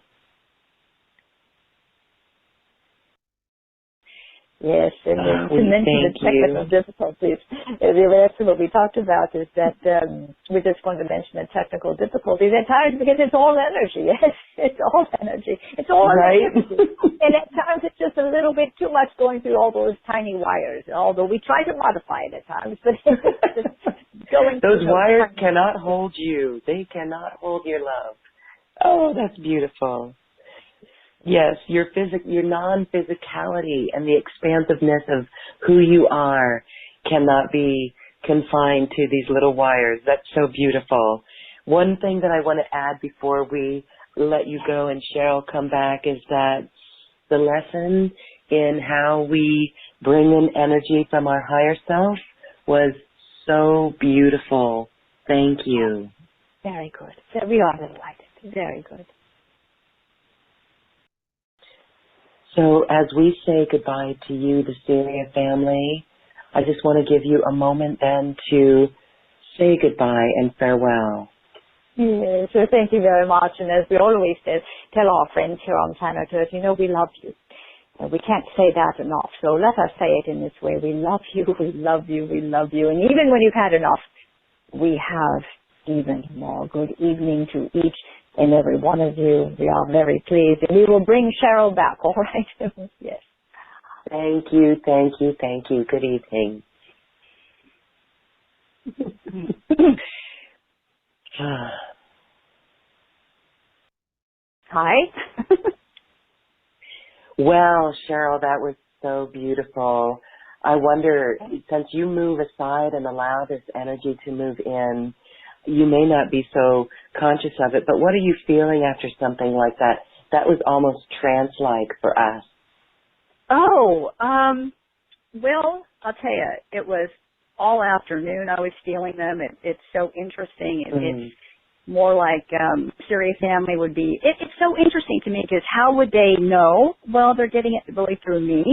Yes, and then to mention the technical difficulties. That's what we talked about is that we're just going to mention the technical difficulties at times because it's all energy. Yes, it's all energy. It's all energy. And at times it's just a little bit too much going through all those tiny wires, although we try to modify it at times. But going those wires cannot hold you. They cannot hold your love. Oh, that's beautiful. Yes, your non-physicality and the expansiveness of who you are cannot be confined to these little wires. That's so beautiful. One thing that I want to add before we let you go and Sheryl come back is that the lesson in how we bring in energy from our higher self was so beautiful. Thank you. Very good. We are delighted. Very good. So as we say goodbye to you, the Syria family, I just want to give you a moment then to say goodbye and farewell. Yes, so thank you very much. And as we always tell our friends here on planet Earth, we love you. We can't say that enough. So let us say it in this way. We love you, we love you, we love you. And even when you've had enough, we have even more. Good evening to each and every one of you. We are very pleased. And we will bring Sheryl back, all right? Yes. Thank you, thank you, thank you. Good evening. Hi. Well, Sheryl, that was so beautiful. I wonder, since you move aside and allow this energy to move in, you may not be so conscious of it, but what are you feeling after something like that? That was almost trance-like for us. Oh, well, I'll tell you, it was all afternoon I was feeling them. It's so interesting. It's more like Syria family would be. It's so interesting to me because how would they know? Well, they're getting it really through me.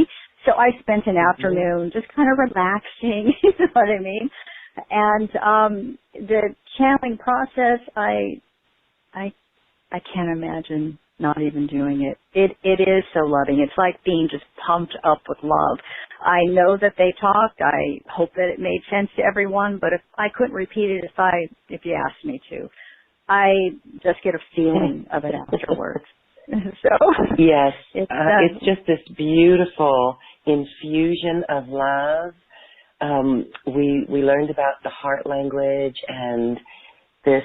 So I spent an afternoon just kind of relaxing, you know what I mean? And the channeling process, I can't imagine not even doing it. It is so loving. It's like being just pumped up with love. I know that they talked. I hope that it made sense to everyone, but if I couldn't repeat it if you asked me to. I just get a feeling of it afterwards. So yes, it's just this beautiful infusion of love. We learned about the heart language and this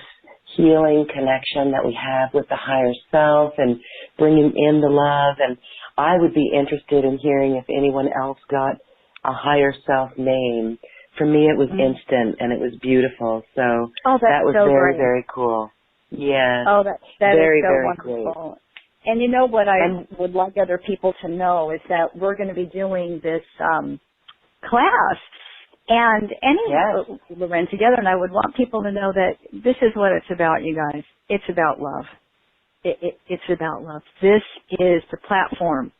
healing connection that we have with the higher self and bringing in the love. And I would be interested in hearing if anyone else got a higher self name. For me, it was instant and it was beautiful. So that was so very, very cool. Yes. Oh, that very, is so very wonderful. Great. And you know what I would like other people to know is that we're going to be doing this class. And we'll run together, and I would want people to know that this is what it's about, you guys. It's about love. It's about love. This is the platform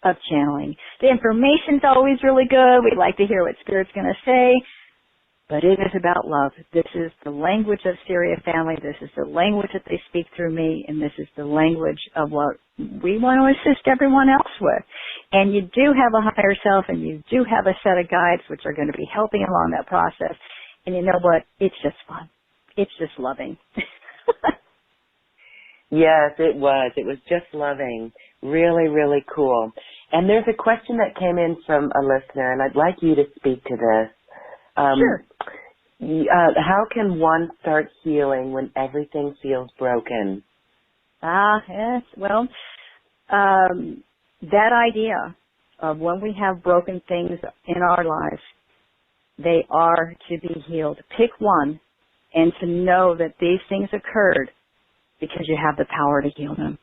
of channeling. The information's always really good. We'd like to hear what Spirit's going to say, but it is about love. This is the language of Syria family. This is the language that they speak through me, and this is the language of what we want to assist everyone else with. And you do have a higher self, and you do have a set of guides which are going to be helping along that process. And you know what? It's just fun. It's just loving. Yes, it was. It was just loving. Really, really cool. And there's a question that came in from a listener, and I'd like you to speak to this. Sure. How can one start healing when everything feels broken? Yes. Well, that idea of when we have broken things in our lives, they are to be healed. Pick one and to know that these things occurred because you have the power to heal them.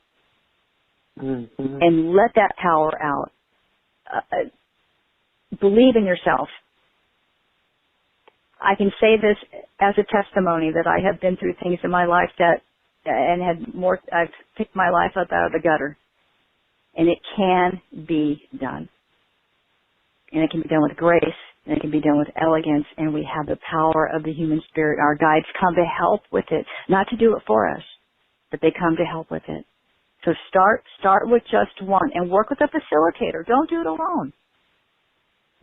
Mm-hmm. And let that power out. Believe in yourself. I can say this as a testimony that I have been through things in my life I've picked my life up out of the gutter. And it can be done. And it can be done with grace. and it can be done with elegance, and we have the power of the human spirit. Our guides come to help with it, not to do it for us, but they come to help with it. So start with just one, and work with a facilitator. Don't do it alone.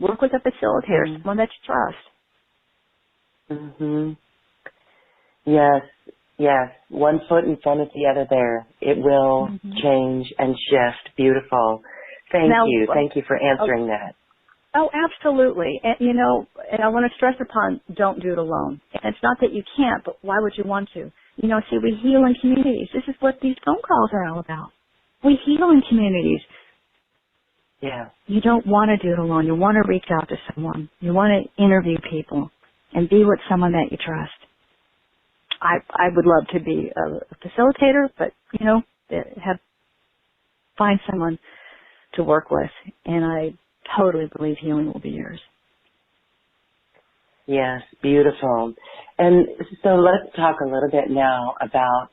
Work with a facilitator, someone that you trust. Mhm. Yes, yes. One foot in front of the other there. It will change and shift. Beautiful. Thank you. Thank you for answering that. Oh, absolutely. And, and I want to stress upon, don't do it alone. And it's not that you can't, but why would you want to? See, we heal in communities. This is what these phone calls are all about. We heal in communities. Yeah. You don't want to do it alone. You want to reach out to someone. You want to interview people and be with someone that you trust. I would love to be a facilitator, but, find someone to work with. And I totally believe healing will be yours. Yes, beautiful. And so let's talk a little bit now about,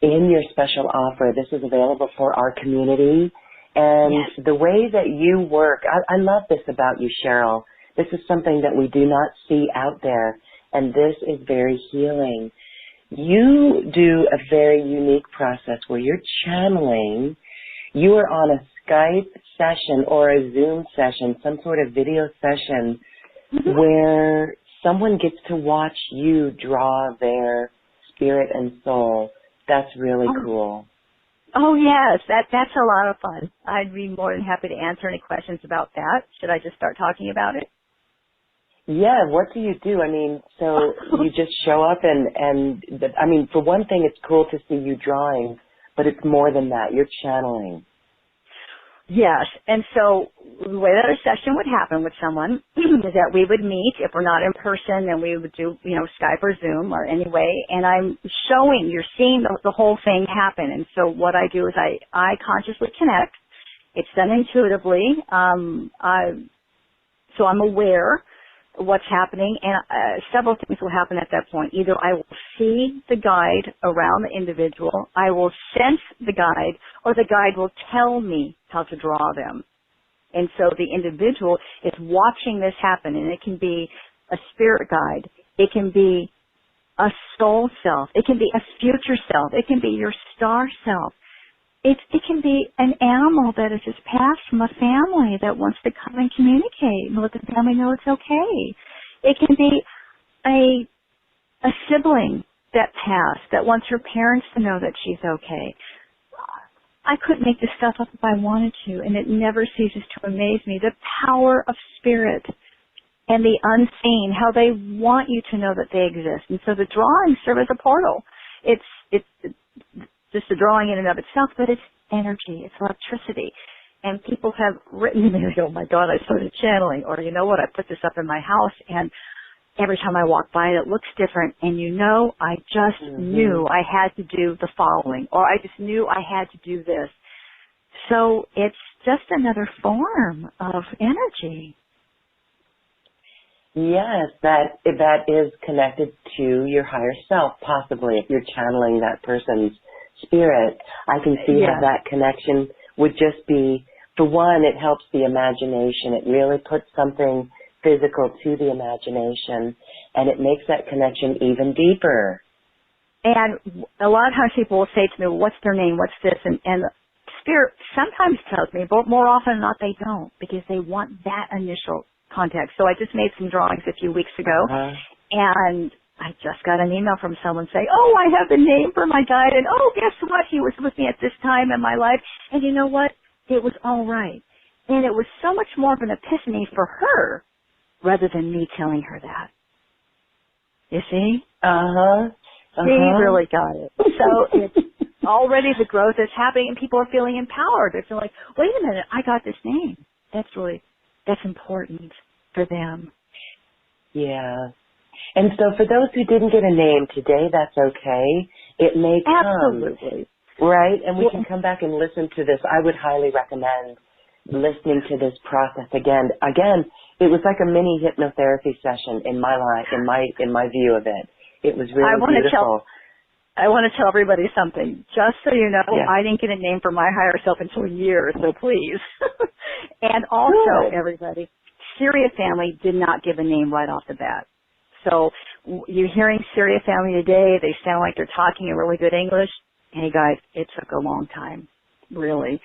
in your special offer, this is available for our community, and the way that you work. I love this about you, Sheryl. This is something that we do not see out there, and this is very healing. You do a very unique process where you're channeling. You are on a Skype session or a Zoom session, some sort of video session, where someone gets to watch you draw their spirit and soul. That's really cool. Oh, yes. That's a lot of fun. I'd be more than happy to answer any questions about that. Should I just start talking about it? Yeah, what do you do? I mean, so you just show up and for one thing, it's cool to see you drawing, but it's more than that. You're channeling. Yes, and so the way that a session would happen with someone is that we would meet. If we're not in person, then we would do, Skype or Zoom or any way, and I'm showing, you're seeing the whole thing happen. And so what I do is I consciously connect. It's done intuitively. So I'm aware of what's happening, and several things will happen at that point. Either I will see the guide around the individual, I will sense the guide, or the guide will tell me how to draw them. And so the individual is watching this happen, and it can be a spirit guide, it can be a soul self, it can be a future self, it can be your star self. It can be an animal that has just passed from a family that wants to come and communicate and let the family know it's okay. It can be a sibling that passed that wants her parents to know that she's okay. I couldn't make this stuff up if I wanted to, and it never ceases to amaze me. The power of spirit and the unseen, how they want you to know that they exist. And so the drawings serve as a portal. It's just a drawing in and of itself, but it's energy, it's electricity. And people have written to me, they go, oh my God, I started channeling, or you know what, I put this up in my house, and every time I walk by it looks different, and I just knew I had to do the following, or I just knew I had to do this. So it's just another form of energy. Yes, that is connected to your higher self, possibly, if you're channeling that person's spirit. I can see how that connection would just be, for one, it helps the imagination. It really puts something physical to the imagination, and it makes that connection even deeper. And a lot of times people will say to me, well, what's their name, what's this? And spirit sometimes tells me, but more often than not they don't, because they want that initial contact. So I just made some drawings a few weeks ago, and I just got an email from someone saying, oh, I have the name for my guide, and oh, guess what? He was with me at this time in my life. And you know what? It was all right. And it was so much more of an epiphany for her rather than me telling her that. You see? She really got it. So it's already the growth is happening, and people are feeling empowered. They're feeling like, wait a minute, I got this name. That's important for them. Yeah. And so for those who didn't get a name today, that's okay. It may come. Absolutely. Right? And we can come back and listen to this. I would highly recommend listening to this process again. Again, it was like a mini hypnotherapy session in my life, in my view of it. It was really beautiful. I want to tell everybody something. Just so you know, I didn't get a name for my higher self until years, so please. And also, everybody, Syria family did not give a name right off the bat. So you're hearing Syria family today, they sound like they're talking in really good English. Hey guys, it took a long time, really.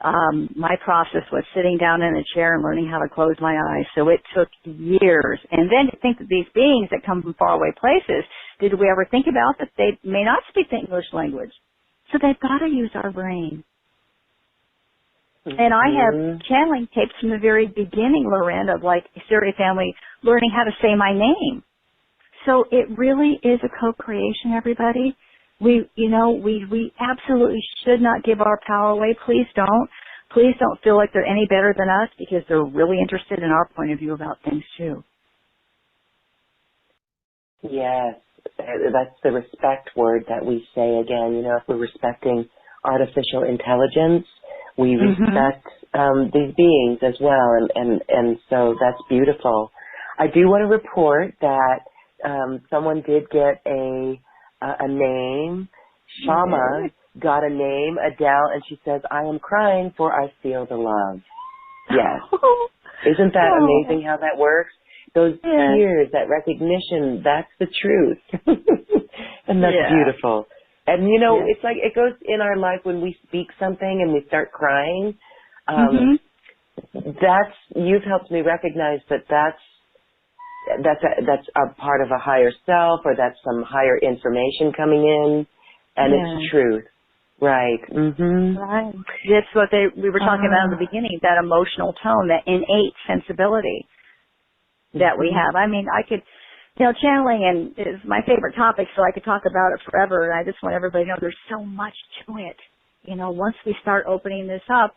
My process was sitting down in a chair and learning how to close my eyes. So it took years. And then to think that these beings that come from faraway places, did we ever think about that they may not speak the English language? So they've got to use our brain. And I have channeling tapes from the very beginning, Loren, of like Syria family learning how to say my name. So it really is a co-creation, everybody. We absolutely should not give our power away. Please don't. Please don't feel like they're any better than us, because they're really interested in our point of view about things too. Yes, that's the respect word that we say again. If we're respecting artificial intelligence, we respect these beings as well, and so that's beautiful. I do want to report that someone did get a name. Shama got a name, Adele, and she says, "I am crying for I feel the love." Yes. Isn't that amazing how that works? Those tears, that recognition, that's the truth. And that's beautiful. And, it's like it goes in our life when we speak something and we start crying. You've helped me recognize that's a part of a higher self, or that's some higher information coming in, and it's truth. Right. Right. That's what we were talking about in the beginning, that emotional tone, that innate sensibility that we have. I mean, I could, channeling is my favorite topic, so I could talk about it forever, and I just want everybody to know there's so much to it. Once we start opening this up,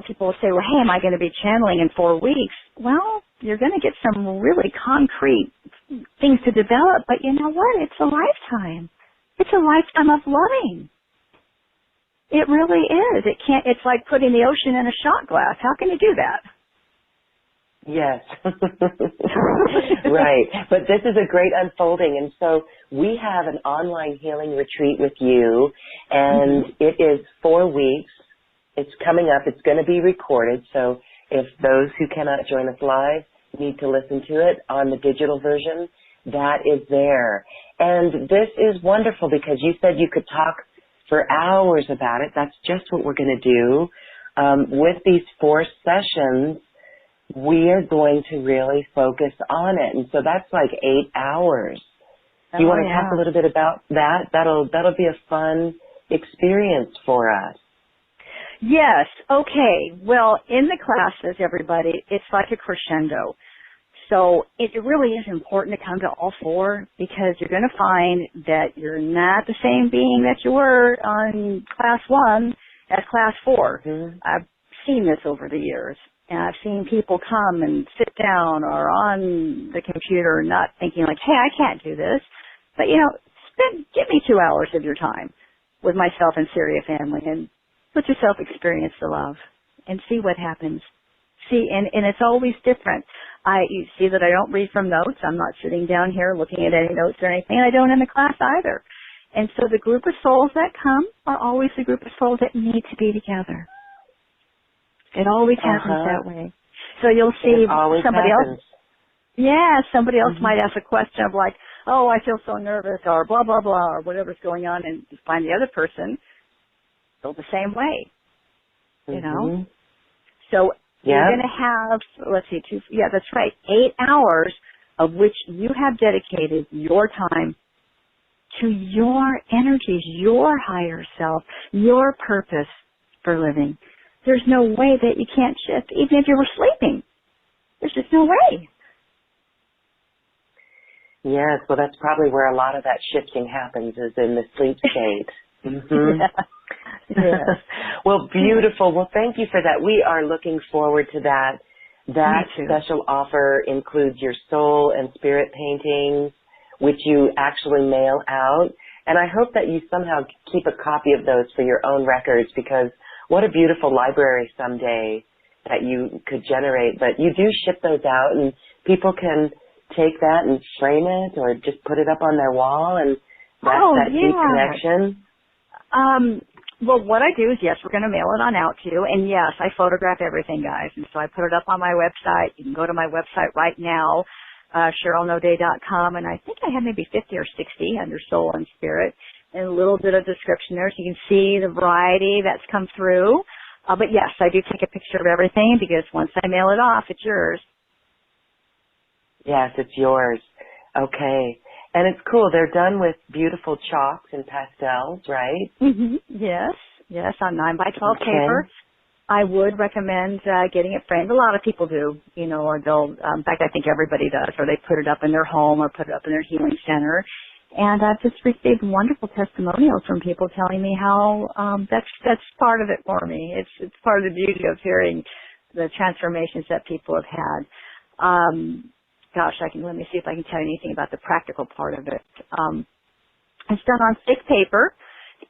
people will say, well, hey, am I going to be channeling in 4 weeks? Well, you're going to get some really concrete things to develop, but you know what? It's a lifetime. It's a lifetime of loving. It really is. It's like putting the ocean in a shot glass. How can you do that? Yes. Right. But this is a great unfolding. And so we have an online healing retreat with you, and it is 4 weeks. It's coming up. It's going to be recorded. So if those who cannot join us live need to listen to it on the digital version, that is there. And this is wonderful because you said you could talk for hours about it. That's just what we're going to do. With these 4 sessions, we are going to really focus on it. And so that's like 8 hours. Do you want to talk a little bit about that? That'll be a fun experience for us. Yes. Okay. Well, in the classes, everybody, it's like a crescendo. So it really is important to come to all 4, because you're going to find that you're not the same being that you were on class 1 as class 4. I've seen this over the years. And I've seen people come and sit down or on the computer not thinking like, hey, I can't do this. But, give me 2 hours of your time with myself and Syria family, and let yourself experience the love and see what happens. See, and it's always different. You see that I don't read from notes. I'm not sitting down here looking at any notes or anything. I don't in the class either. And so the group of souls that come are always the group of souls that need to be together. It always happens that way. So you'll see somebody else. Yeah, somebody else might ask a question of like, oh, I feel so nervous, or blah, blah, blah, or whatever's going on, and you find the other person feel the same way, So you're going to have, let's see, 2, that's right, 8 hours of which you have dedicated your time to your energies, your higher self, your purpose for living. There's no way that you can't shift, even if you were sleeping. There's just no way. Yes, well, that's probably where a lot of that shifting happens, is in the sleep state. Yes. Well, beautiful. Well, thank you for that. We are looking forward to that. That special offer includes your soul and spirit paintings, which you actually mail out. And I hope that you somehow keep a copy of those for your own records, because what a beautiful library someday that you could generate. But you do ship those out, and people can take that and frame it or just put it up on their wall, and that's that deep connection. Well, what I do is, yes, we're going to mail it on out to you. And yes, I photograph everything, guys. And so I put it up on my website. You can go to my website right now, SherylNoday.com. And I think I have maybe 50 or 60 under Soul and Spirit. And a little bit of description there so you can see the variety that's come through. But yes, I do take a picture of everything because once I mail it off, it's yours. Yes, it's yours. Okay. And it's cool. They're done with beautiful chalks and pastels, right? Mm-hmm. Yes, on 9 by 12 paper. I would recommend getting it framed. A lot of people do, or they'll, in fact, I think everybody does, or they put it up in their home or put it up in their healing center. And I've just received wonderful testimonials from people telling me how that's part of it for me. It's part of the beauty of hearing the transformations that people have had. Let me see if I can tell you anything about the practical part of it. It's done on thick paper,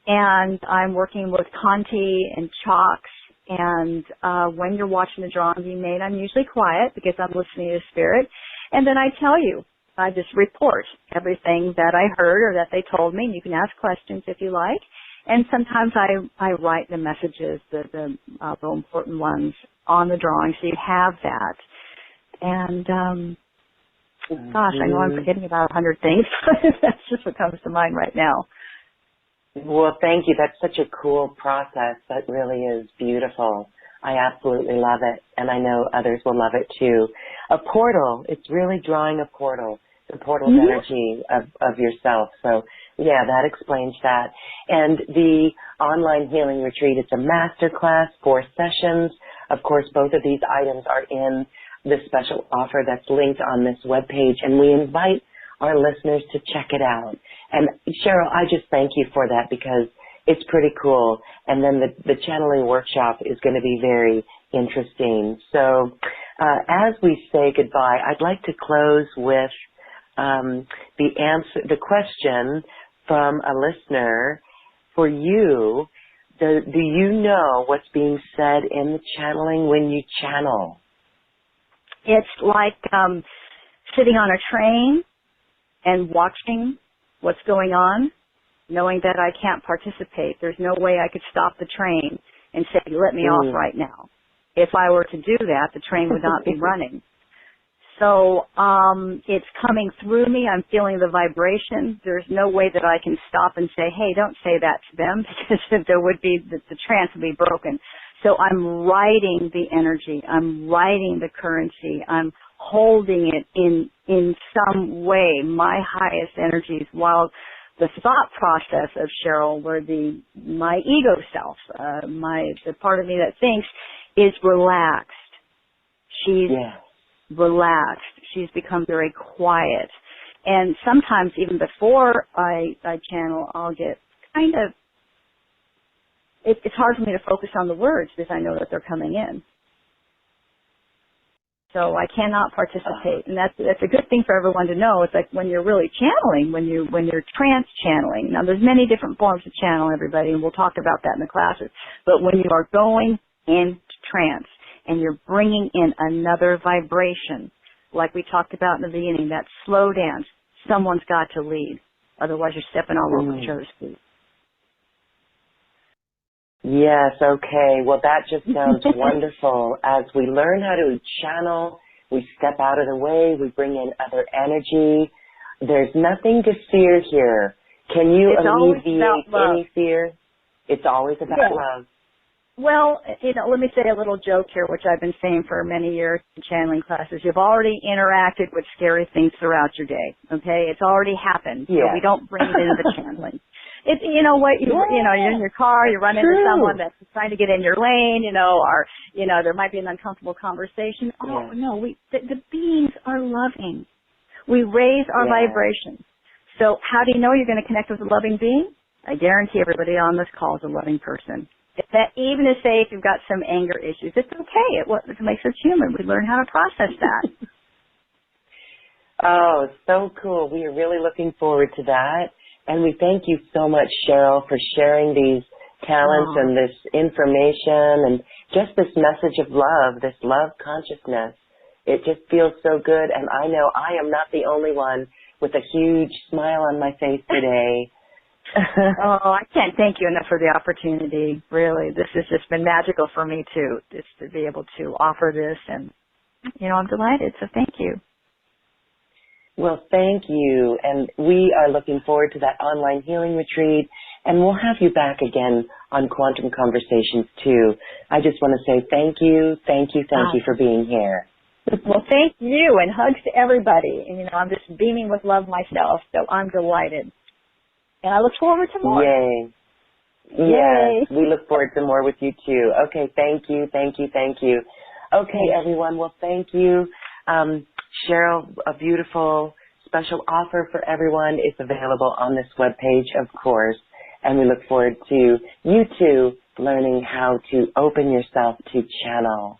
and I'm working with Conti and chalks. And when you're watching the drawing being made, I'm usually quiet because I'm listening to Spirit. And then I tell you, I just report everything that I heard or that they told me. You can ask questions if you like. And sometimes I write the messages, the important ones on the drawing, so you have that. And gosh, I know I'm forgetting about 100 things, but that's just what comes to mind right now. Well, thank you. That's such a cool process. That really is beautiful. I absolutely love it, and I know others will love it too. A portal, it's really drawing a portal, the portal of energy of yourself. So, yeah, that explains that. And the online healing retreat, it's a master class, 4 sessions. Of course, both of these items are in the special offer that's linked on this webpage, and we invite our listeners to check it out. And Sheryl, I just thank you for that because it's pretty cool. And then the channeling workshop is going to be very interesting. So as we say goodbye, I'd like to close with the question from a listener for you. Do you know what's being said in the channeling when you channel? It's like sitting on a train and watching what's going on, knowing that I can't participate. There's no way I could stop the train and say, let me off right now. If I were to do that, the train would not be running. So it's coming through me. I'm feeling the vibration. There's no way that I can stop and say, hey, don't say that to them, because there would be, the trance would be broken. So I'm riding the energy. I'm riding the currency. I'm holding it in some way, my highest energies, while the thought process of Sheryl, where my ego self, the part of me that thinks, is relaxed. She's relaxed. She's become very quiet. And sometimes even before I channel, I'll get kind of, it's hard for me to focus on the words because I know that they're coming in. So I cannot participate, and that's a good thing for everyone to know. It's like when you're really channeling, when you're trance channeling. Now, there's many different forms of channel, everybody, and we'll talk about that in the classes. But when you are going into trance and you're bringing in another vibration, like we talked about in the beginning, that slow dance, someone's got to lead. Otherwise, you're stepping all over each other's feet. Yes, okay. Well, that just sounds wonderful. As we learn how to channel, we step out of the way, we bring in other energy. There's nothing to fear here. Can you alleviate any fear? It's always about love. Well, let me say a little joke here, which I've been saying for many years in channeling classes. You've already interacted with scary things throughout your day, okay? It's already happened, so we don't bring it into the channeling. You're in your car, you run into someone that's trying to get in your lane, or, there might be an uncomfortable conversation. Oh, no, the beings are loving. We raise our vibration. So how do you know you're going to connect with a loving being? I guarantee everybody on this call is a loving person. Even if, say, if you've got some anger issues, it's okay. It makes us human. We learn how to process that. Oh, so cool. We are really looking forward to that. And we thank you so much, Sheryl, for sharing these talents and this information and just this message of love, this love consciousness. It just feels so good. And I know I am not the only one with a huge smile on my face today. Oh, I can't thank you enough for the opportunity. Really, this has just been magical for me too, just to be able to offer this, and I'm delighted. So thank you. Well, thank you, and we are looking forward to that online healing retreat, and we'll have you back again on Quantum Conversations too. I just want to say thank you for being here. Well, thank you, and hugs to everybody. And, I'm just beaming with love myself, so I'm delighted. And I look forward to more. Yay. Yes, we look forward to more with you too. Okay, thank you. Okay, everyone, well, thank you. Sheryl, a beautiful special offer for everyone. It's available on this webpage, of course, and we look forward to you two learning how to open yourself to channel.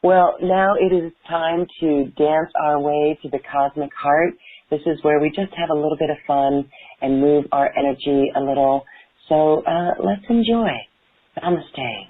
Well, now it is time to dance our way to the cosmic heart. This is where we just have a little bit of fun and move our energy a little. So let's enjoy. Namaste.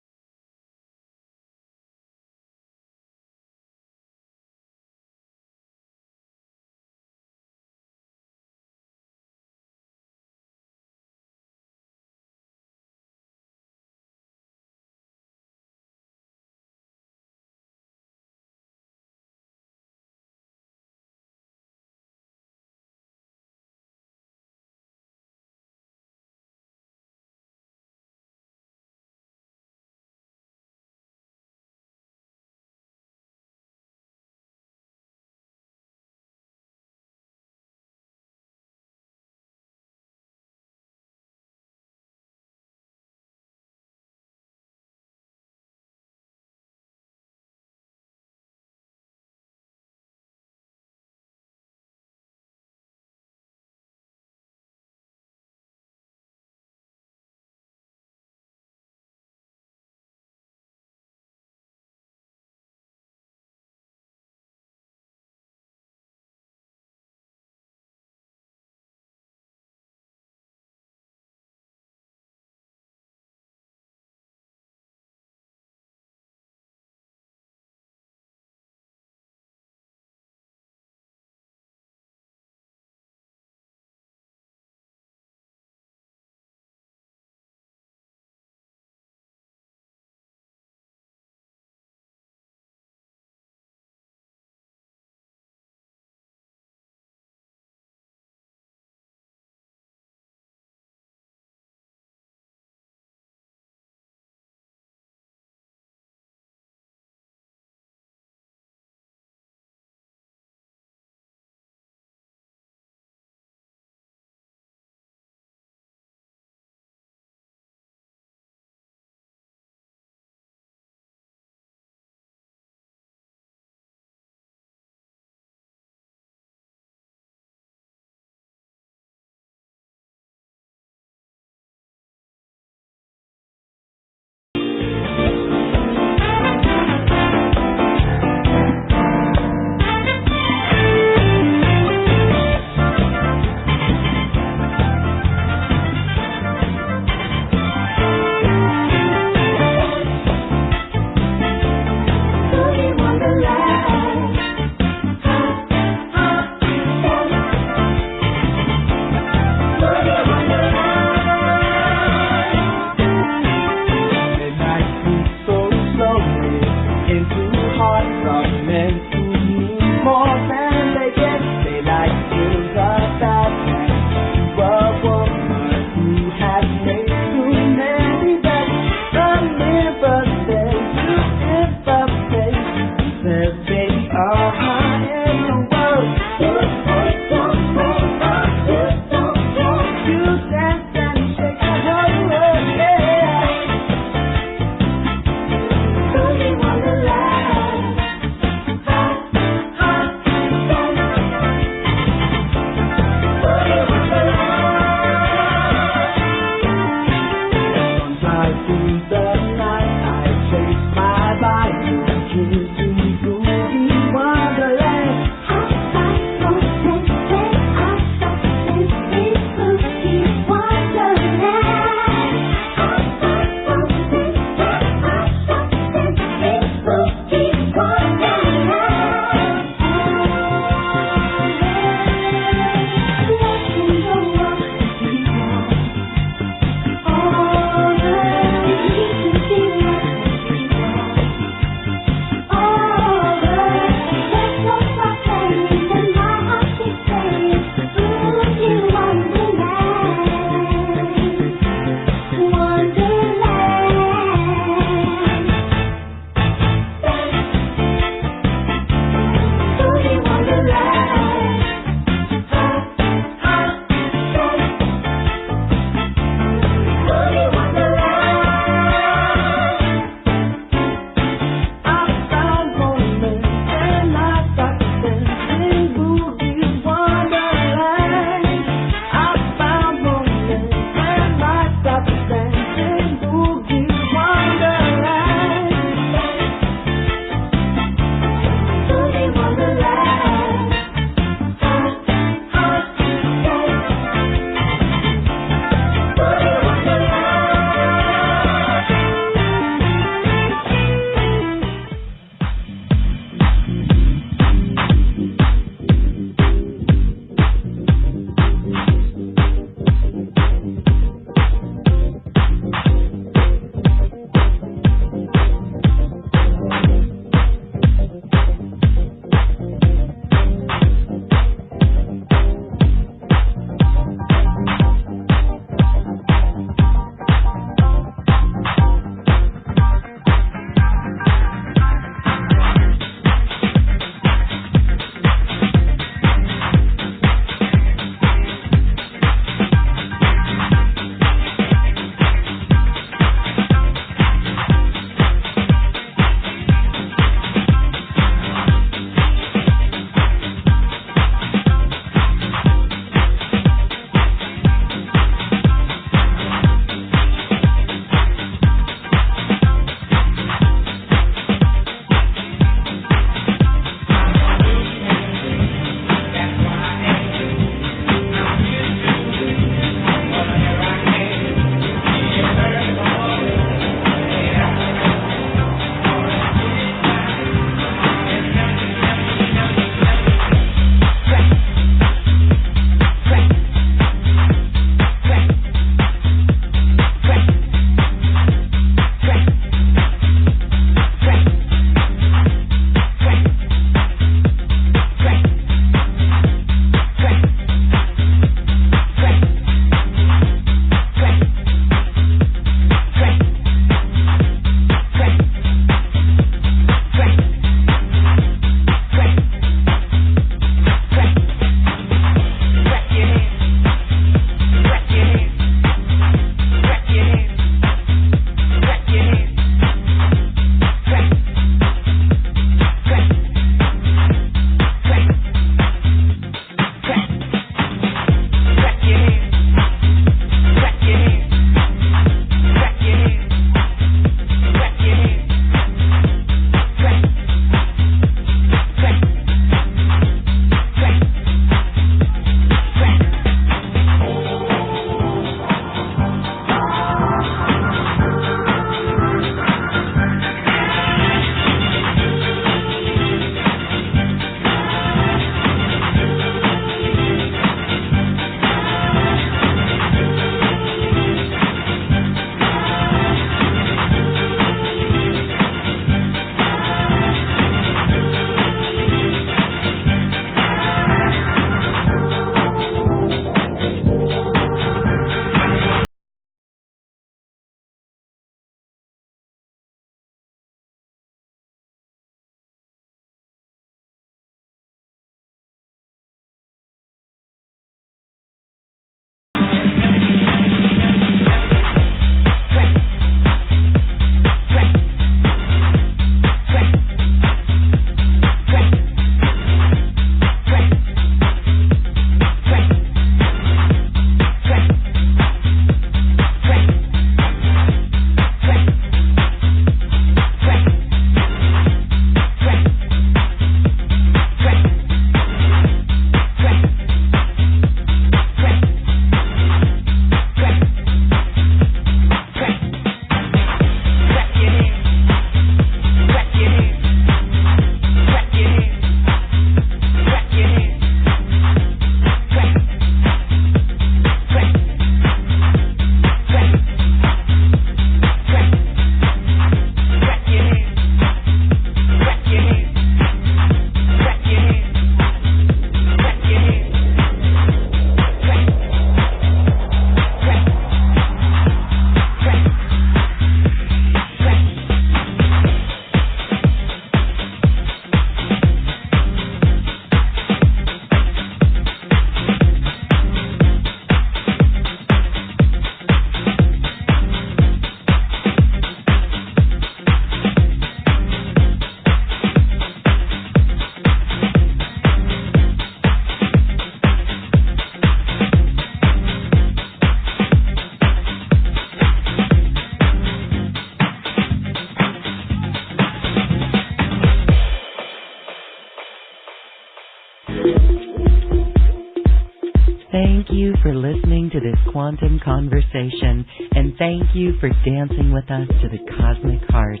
you for listening to this quantum conversation, and thank you for dancing with us to the cosmic heart.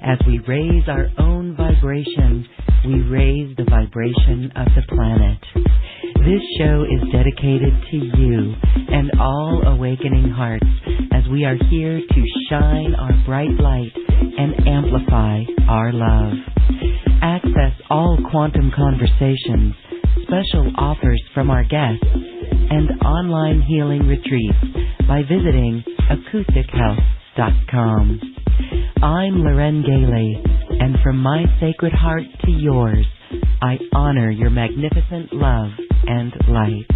As we raise our own vibration, we raise the vibration of the planet. This show is dedicated to you and all awakening hearts, as we are here to shine our bright light and amplify our love. Access all quantum conversations, special offers from our guests, and online healing retreats by visiting acoustichealth.com. I'm Loren Gailey, and from my sacred heart to yours, I honor your magnificent love and light.